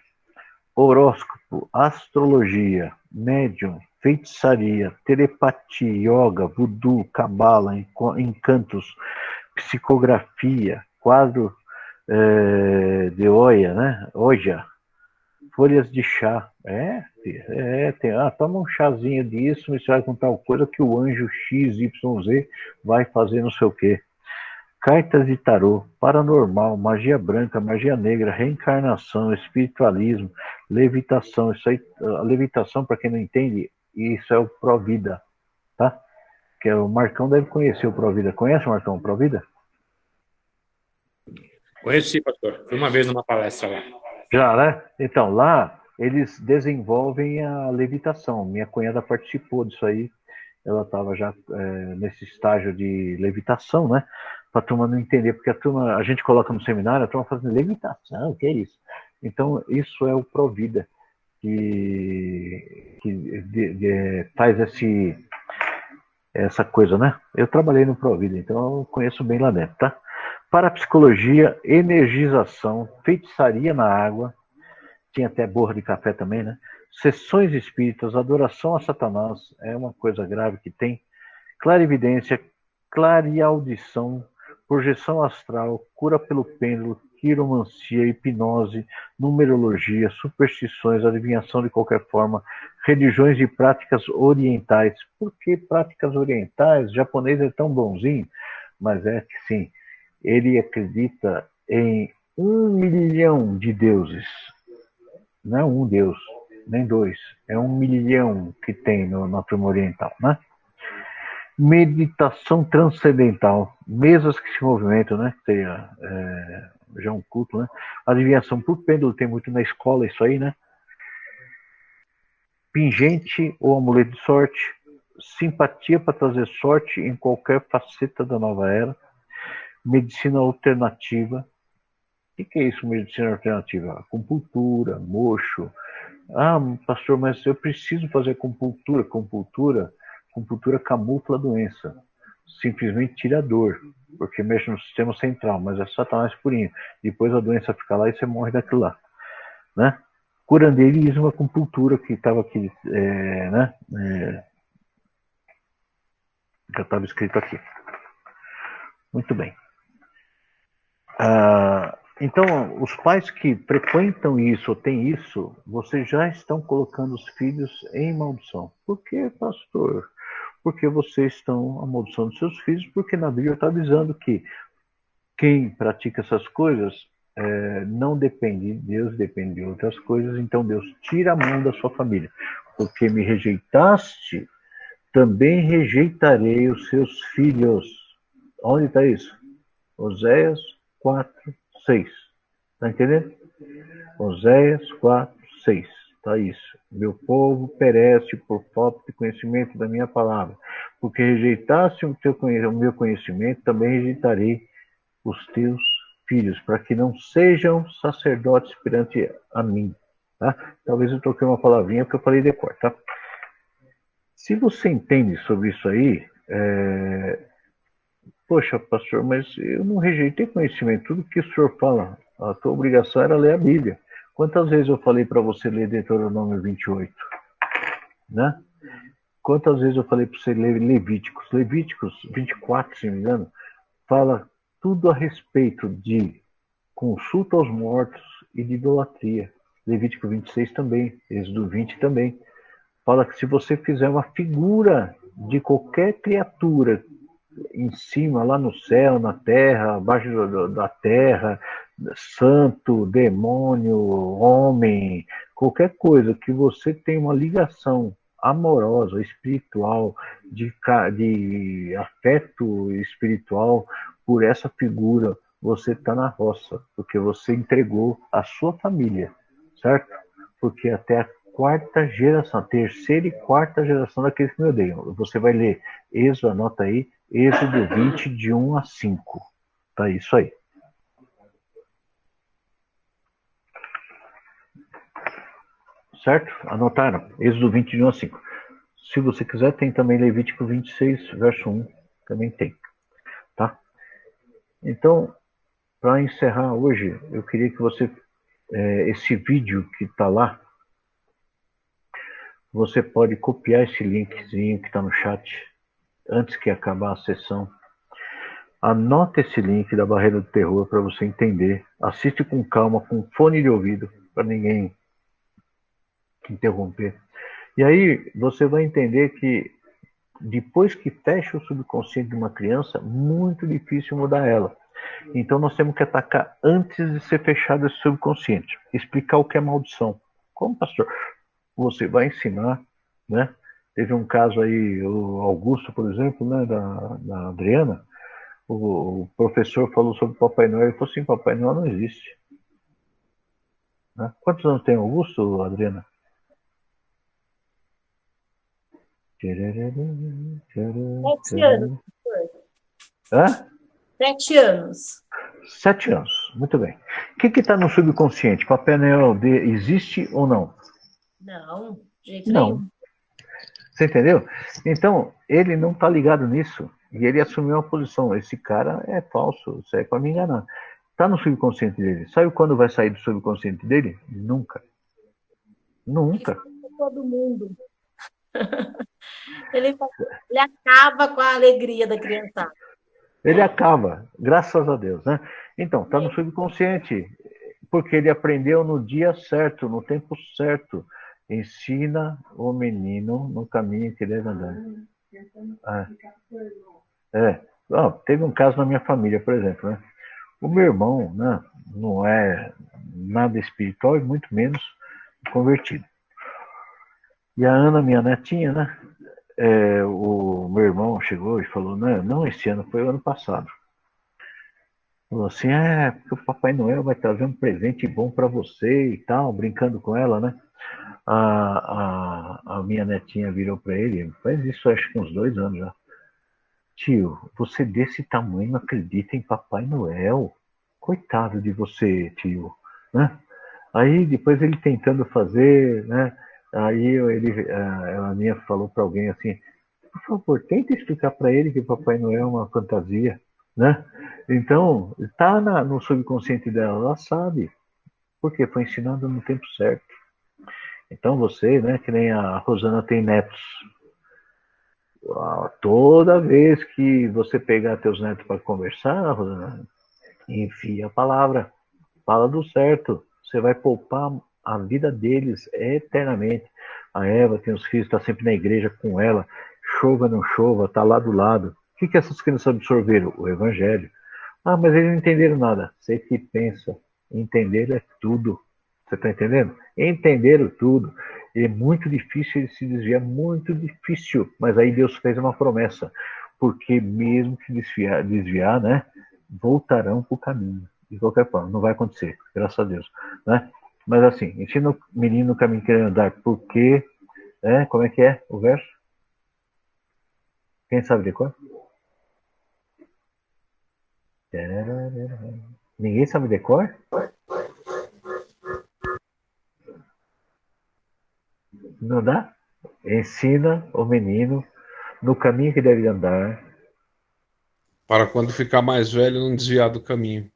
S1: horóscopo, astrologia, médium, feitiçaria, telepatia, yoga, voodoo, cabala, encantos, psicografia, quadro de Oia, né? Oja, folhas de chá. Toma um chazinho disso, você vai com tal coisa que o anjo XYZ vai fazer não sei o quê. Cartas de tarô, paranormal, magia branca, magia negra, reencarnação, espiritualismo, levitação. Isso aí, a levitação, para quem não entende, isso é o Provida, tá? Que o Marcão deve conhecer o Provida. Conhece o Marcão, o Provida?
S6: Conheço sim, pastor. Fui uma vez numa palestra lá.
S1: Já, né? Então, lá eles desenvolvem a levitação. Minha cunhada participou disso aí. Ela estava já nesse estágio de levitação, né? Para a turma não entender, porque a gente coloca no seminário, a turma fazendo levitação, o que é isso? Então, isso é o Provida, que faz essa coisa, né? Eu trabalhei no Provida, então eu conheço bem lá dentro, tá? Parapsicologia, energização, feitiçaria na água, tinha até borra de café também, né? Sessões espíritas, adoração a Satanás, é uma coisa grave que tem, clarividência, clareaudição, projeção astral, cura pelo pêndulo, quiromancia, hipnose, numerologia, superstições, adivinhação de qualquer forma, religiões e práticas orientais. Por que práticas orientais? O japonês é tão bonzinho, mas é que sim, ele acredita em 1 milhão de deuses. Não é um deus, nem dois. É 1 milhão que tem na turma oriental, né? Meditação transcendental. Mesas que se movimentam, né? Tem já um culto, né? Adivinhação por pêndulo, tem muito na escola isso aí, né? Pingente ou amuleto de sorte. Simpatia para trazer sorte em qualquer faceta da nova era. Medicina alternativa. O que é isso, medicina alternativa? Acupuntura, mocho. Ah, pastor, mas eu preciso fazer acupuntura. Acupuntura acupuntura camufla a doença, simplesmente tira a dor, porque mexe no sistema central, mas é Satanás purinho. Depois a doença fica lá e você morre daquilo lá, né? Curandeirismo, acupuntura, que estava aqui, né? Já estava escrito aqui. Muito bem. Então, os pais que frequentam isso ou têm isso, vocês já estão colocando os filhos em maldição. Por quê, pastor? Porque vocês estão amaldiçoando seus filhos, porque na Bíblia está avisando que quem pratica essas coisas não depende de Deus, depende de outras coisas, então Deus tira a mão da sua família. Porque me rejeitaste, também rejeitarei os seus filhos. Onde está isso? Oséias 4:6. Está entendendo? Oséias 4:6. Está isso. Meu povo perece por falta de conhecimento da minha palavra. Porque rejeitaste o meu conhecimento, também rejeitarei os teus filhos, para que não sejam sacerdotes perante a mim. Tá? Talvez eu troquei uma palavrinha porque eu falei de cor, tá? Se você entende sobre isso aí, poxa, pastor, mas eu não rejeitei conhecimento. Tudo que o senhor fala, a tua obrigação era ler a Bíblia. Quantas vezes eu falei para você ler Deuteronômio 28? Né? Quantas vezes eu falei para você ler Levíticos? Levíticos 24, se não me engano, fala tudo a respeito de consulta aos mortos e de idolatria. Levítico 26 também, Êxodo 20 também. Fala que se você fizer uma figura de qualquer criatura em cima, lá no céu, na terra, abaixo da terra, santo, demônio, homem, qualquer coisa que você tenha uma ligação amorosa, espiritual, de afeto espiritual por essa figura, você está na roça, porque você entregou a sua família, certo? Porque até a quarta geração, terceira e quarta geração daqueles que me odeiam. Você vai ler Êxodo, anota aí, Êxodo 20, de 1 a 5. Tá isso aí. Certo? Anotaram? Êxodo 20, de 1 a 5. Se você quiser, tem também Levítico 26, verso 1. Também tem. Tá? Então, para encerrar hoje, eu queria que você, esse vídeo que está lá, você pode copiar esse linkzinho que está no chat, antes que acabar a sessão. Anota esse link da Barreira do Terror para você entender. Assiste com calma, com fone de ouvido, para ninguém interromper. E aí você vai entender que depois que fecha o subconsciente de uma criança, muito difícil mudar ela. Então nós temos que atacar antes de ser fechado esse subconsciente. Explicar o que é maldição. Como, pastor? Você vai ensinar, né? Teve um caso aí, o Augusto, por exemplo, né, da Adriana. O professor falou sobre Papai Noel. Ele falou assim, Papai Noel não existe. Né? Quantos anos tem Augusto, Adriana?
S7: 7 anos.
S1: Hã?
S7: 7 anos.
S1: 7 anos, muito bem. O que está no subconsciente? Papai Noel existe ou não?
S7: Não, de jeito
S1: Não.
S7: nenhum.
S1: Você entendeu? Então, ele não está ligado nisso. E ele assumiu uma posição. Esse cara é falso, isso é para me enganar. Está no subconsciente dele. Sabe quando vai sair do subconsciente dele? Nunca. Nunca.
S7: Ele fala com todo mundo. Ele acaba com a alegria da criançada.
S1: Ele acaba, graças a Deus, né? Então, está no subconsciente, porque ele aprendeu no dia certo, no tempo certo. Ensina o menino no caminho que deve andar. Teve um caso na minha família, por exemplo, né? O meu irmão, né, não é nada espiritual e muito menos convertido. E a Ana, minha netinha, né? O meu irmão chegou e falou, não esse ano, foi o ano passado. Falou assim, porque o Papai Noel vai trazer um presente bom para você e tal, brincando com ela, né? A minha netinha virou para ele, faz isso acho que uns 2 anos já. Tio, você desse tamanho não acredita em Papai Noel? Coitado de você, tio. Né? Aí depois ele tentando fazer, né? Aí a minha falou para alguém assim, Por favor, tenta explicar para ele que Papai Noel é uma fantasia, né? Então, está no subconsciente dela, ela sabe, porque foi ensinando no tempo certo. Então você, né, que nem a Rosana tem netos, toda vez que você pegar teus netos para conversar, Rosana, enfia a palavra, fala do certo, você vai poupar a vida deles eternamente. A Eva tem os filhos, está sempre na igreja com ela, chova não chova, está lá do lado. O que essas crianças absorveram? O evangelho. Ah, mas eles não entenderam nada. Você que pensa, entender é tudo. Você está entendendo? Entenderam tudo. É muito difícil ele se desviar, muito difícil. Mas aí Deus fez uma promessa. Porque mesmo que desviar, né, voltarão para o caminho. De qualquer forma, não vai acontecer, graças a Deus. Né? Mas assim, ensina o menino no caminho que ele andar. Porque, como é que é o verso? Quem sabe de cor? Ninguém sabe de cor? Não dá? Ensina o menino no caminho que deve andar.
S8: Para quando ficar mais velho, não desviar do caminho.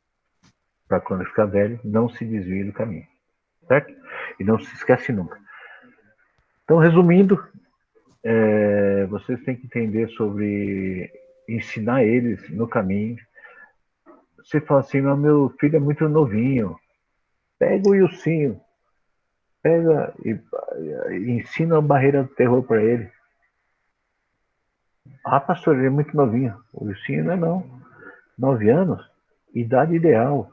S1: Para quando ficar velho, não se desvie do caminho. Certo? E não se esquece nunca. Então, resumindo, vocês têm que entender sobre ensinar eles no caminho. Você fala assim, meu filho é muito novinho. Pega o Ilcinho. Pega e ensina a barreira do terror para ele. Ah, pastor, ele é muito novinho. O Ilcinho não é não. 9 anos, idade ideal.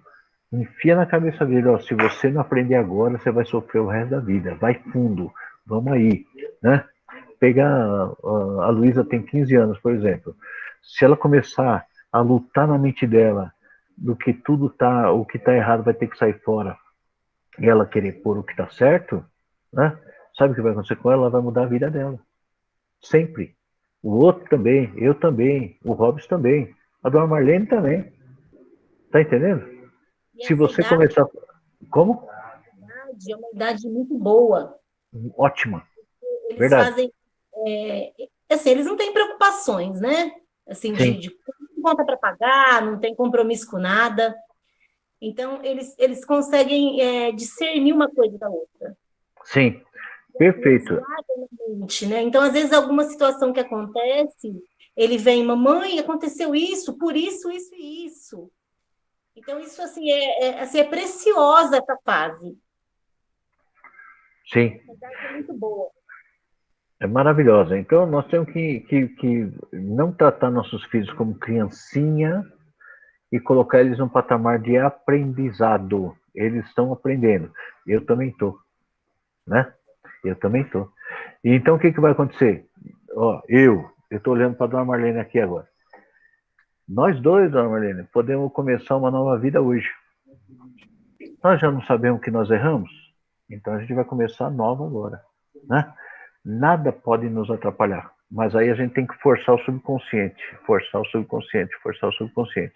S1: Enfia na cabeça dele, ó, se você não aprender agora, você vai sofrer o resto da vida. Vai fundo. Vamos aí, né? Pegar a Luísa tem 15 anos, por exemplo. Se ela começar a lutar na mente dela do que o que tá errado vai ter que sair fora, e ela querer pôr o que tá certo, né? Sabe o que vai acontecer com ela? Ela vai mudar a vida dela. Sempre. O outro também, eu também, o Robson também, a dona Marlene também. Tá entendendo? Se você começar... Como?
S7: É uma idade muito boa.
S1: Ótima.
S7: Eles
S1: Verdade.
S7: fazem... assim, eles não têm preocupações, né? Assim, de conta para pagar, não tem compromisso com nada. Então, eles conseguem discernir uma coisa da outra.
S1: Sim, perfeito.
S7: Né? Então, às vezes, alguma situação que acontece, ele vem, mamãe, aconteceu isso, por isso, isso e isso. Então, isso, assim, é preciosa essa fase.
S1: Sim.
S7: É muito boa.
S1: É maravilhosa. Então, nós temos que não tratar nossos filhos como criancinha e colocar eles num patamar de aprendizado. Eles estão aprendendo. Eu também estou. Né? Eu também estou. Então, o que vai acontecer? Ó, eu estou olhando para a dona Marlene aqui agora. Nós dois, dona Marlene, podemos começar uma nova vida hoje. Nós já não sabemos que nós erramos? Então, a gente vai começar nova agora. Né? Nada pode nos atrapalhar. Mas aí a gente tem que forçar o subconsciente. Forçar o subconsciente. Forçar o subconsciente.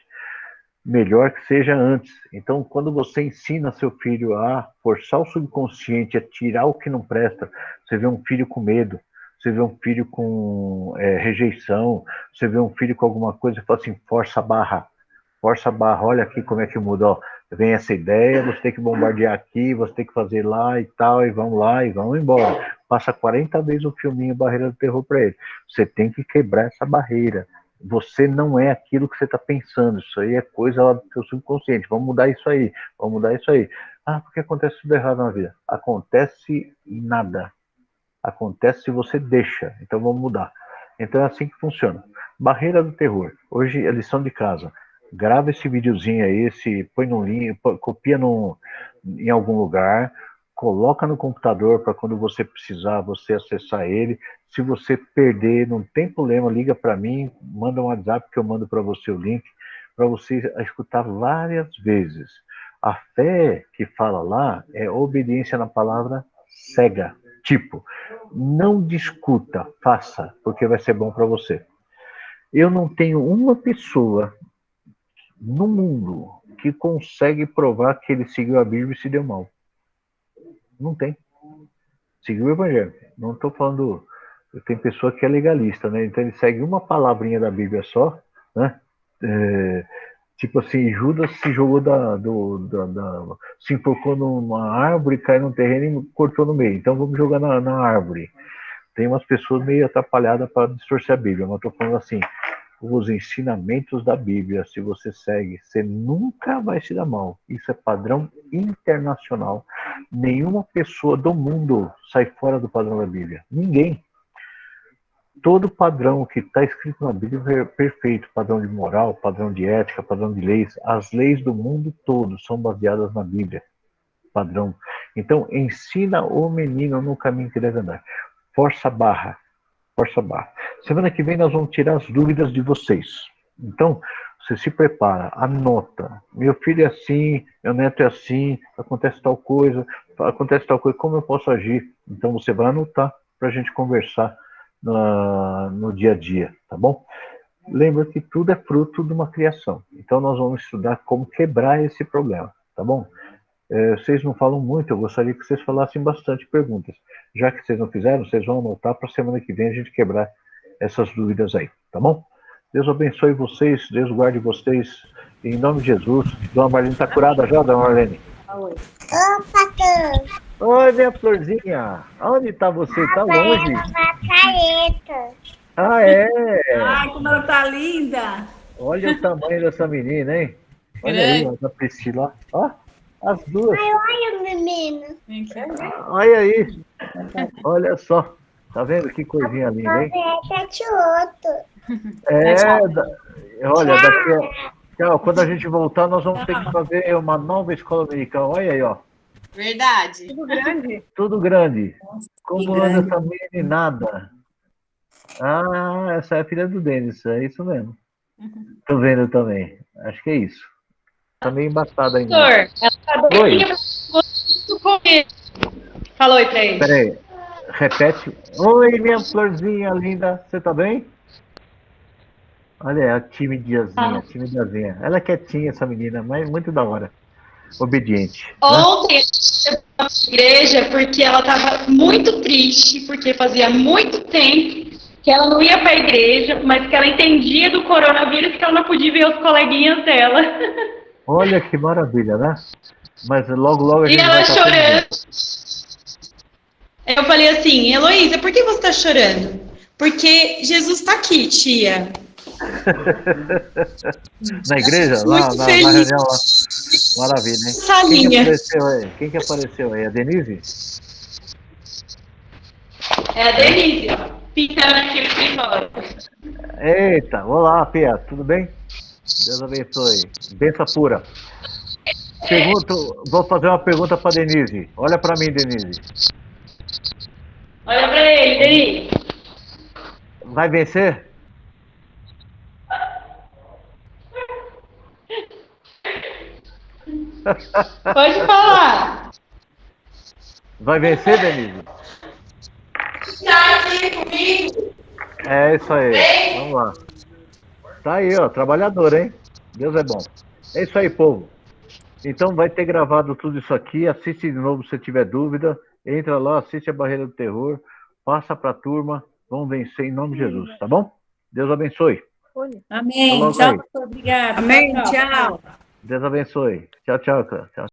S1: Melhor que seja antes. Então, quando você ensina seu filho a forçar o subconsciente, a tirar o que não presta, você vê um filho com medo, você vê um filho com rejeição, você vê um filho com alguma coisa e fala assim, força a barra, olha aqui como é que muda, ó, vem essa ideia, você tem que bombardear aqui, você tem que fazer lá e tal, e vamos embora. Passa 40 vezes o filminho Barreira do Terror para ele. Você tem que quebrar essa barreira. Você não é aquilo que você está pensando, isso aí é coisa lá do seu subconsciente, vamos mudar isso aí. Ah, porque acontece tudo errado na vida? Acontece nada. Acontece se você deixa, então vamos mudar. Então é assim que funciona. Barreira do Terror. Hoje é lição de casa. Grava esse videozinho aí, põe no link, copia em algum lugar, coloca no computador para quando você precisar, você acessar ele. Se você perder, não tem problema, liga para mim, manda um WhatsApp que eu mando para você o link, para você escutar várias vezes. A fé que fala lá é obediência na palavra cega. Tipo, não discuta, faça, porque vai ser bom para você. Eu não tenho uma pessoa no mundo que consegue provar que ele seguiu a Bíblia e se deu mal. Não tem. Seguiu o Evangelho. Não estou falando Tem pessoa que é legalista, né? Então ele segue uma palavrinha da Bíblia só, né? Tipo assim, Judas se jogou se enfocou numa árvore, caiu no terreno e cortou no meio. Então vamos jogar na árvore. Tem umas pessoas meio atrapalhadas para distorcer a Bíblia, mas eu estou falando assim, os ensinamentos da Bíblia, se você segue, você nunca vai se dar mal. Isso é padrão internacional. Nenhuma pessoa do mundo sai fora do padrão da Bíblia. Ninguém. Todo padrão que está escrito na Bíblia é perfeito. Padrão de moral, padrão de ética, padrão de leis. As leis do mundo todo são baseadas na Bíblia. Padrão. Então, ensina o menino no caminho que deve andar. Força a barra. Força a barra. Semana que vem nós vamos tirar as dúvidas de vocês. Então, você se prepara, anota. Meu filho é assim, meu neto é assim, acontece tal coisa, como eu posso agir? Então, você vai anotar para a gente conversar no dia a dia, tá bom? Lembra que tudo é fruto de uma criação. Então nós vamos estudar como quebrar esse problema, tá bom? Vocês não falam muito, eu gostaria que vocês falassem bastante perguntas. Já que vocês não fizeram, vocês vão anotar para a semana que vem a gente quebrar essas dúvidas aí, tá bom? Deus abençoe vocês, Deus guarde vocês, em nome de Jesus. Dona Marlene está curada já, Dona Marlene?
S9: Oi, pastor.
S1: Oi, minha florzinha. Onde está você? Está longe? Ah, é?
S3: Ai, como ela tá linda.
S1: Olha o tamanho dessa menina, hein? Olha aí, a Priscila. Ó, as duas.
S9: Ai, olha o menino.
S1: Olha aí. Olha só. Tá vendo que coisinha linda, hein? Olha, tchau. Quando a gente voltar, nós vamos ter que fazer uma nova escola americana. Olha aí, ó.
S2: Verdade.
S3: Tudo grande.
S1: Tudo grande. Como anda essa meninada? Ah, essa é a filha do Denis, é isso mesmo. Tô vendo também. Acho que é isso. Tá meio embaçada ainda.
S10: Ela tá
S1: Oi.
S10: do começo. Fala oi pra ele.
S1: Peraí, repete. Oi, minha florzinha linda. Você tá bem? Olha, a timidazinha. Ela é quietinha, essa menina, mas muito da hora. Obediente.
S10: Ontem a gente foi pra igreja porque ela estava muito triste, porque fazia muito tempo que ela não ia para a igreja, mas que ela entendia do coronavírus que ela não podia ver os coleguinhas dela.
S1: Olha que maravilha, né? Mas logo a gente
S10: E ela
S1: vai
S10: chorando. Eu falei assim, Heloísa, por que você está chorando? Porque Jesus está aqui, tia.
S1: Na igreja?
S10: Muito
S1: Na
S10: feliz.
S1: reunião lá. Maravilha, hein?
S10: Salinha.
S1: Quem que apareceu aí? A Denise?
S10: É a Denise, ó. Pintando aqui o escritório.
S1: Eita, olá, Pia, tudo bem? Deus abençoe. Benção pura. Vou fazer uma pergunta para Denise. Olha para mim, Denise.
S10: Olha pra ele, Denise.
S1: Vai vencer?
S10: Pode falar.
S1: Vai vencer, Denise?
S2: Está aqui comigo.
S1: É isso aí. Vamos lá. Tá aí, ó, trabalhador, hein? Deus é bom. É isso aí, povo. Então vai ter gravado tudo isso aqui. Assiste de novo se tiver dúvida. Entra lá, assiste a Barreira do Terror. Passa pra turma. Vamos vencer em nome de Jesus, tá bom? Deus abençoe.
S2: Amém.
S1: Tchau,
S2: Tchau, obrigada.
S3: Amém, tchau.
S1: Deus abençoe. Tchau, tchau. Tchau.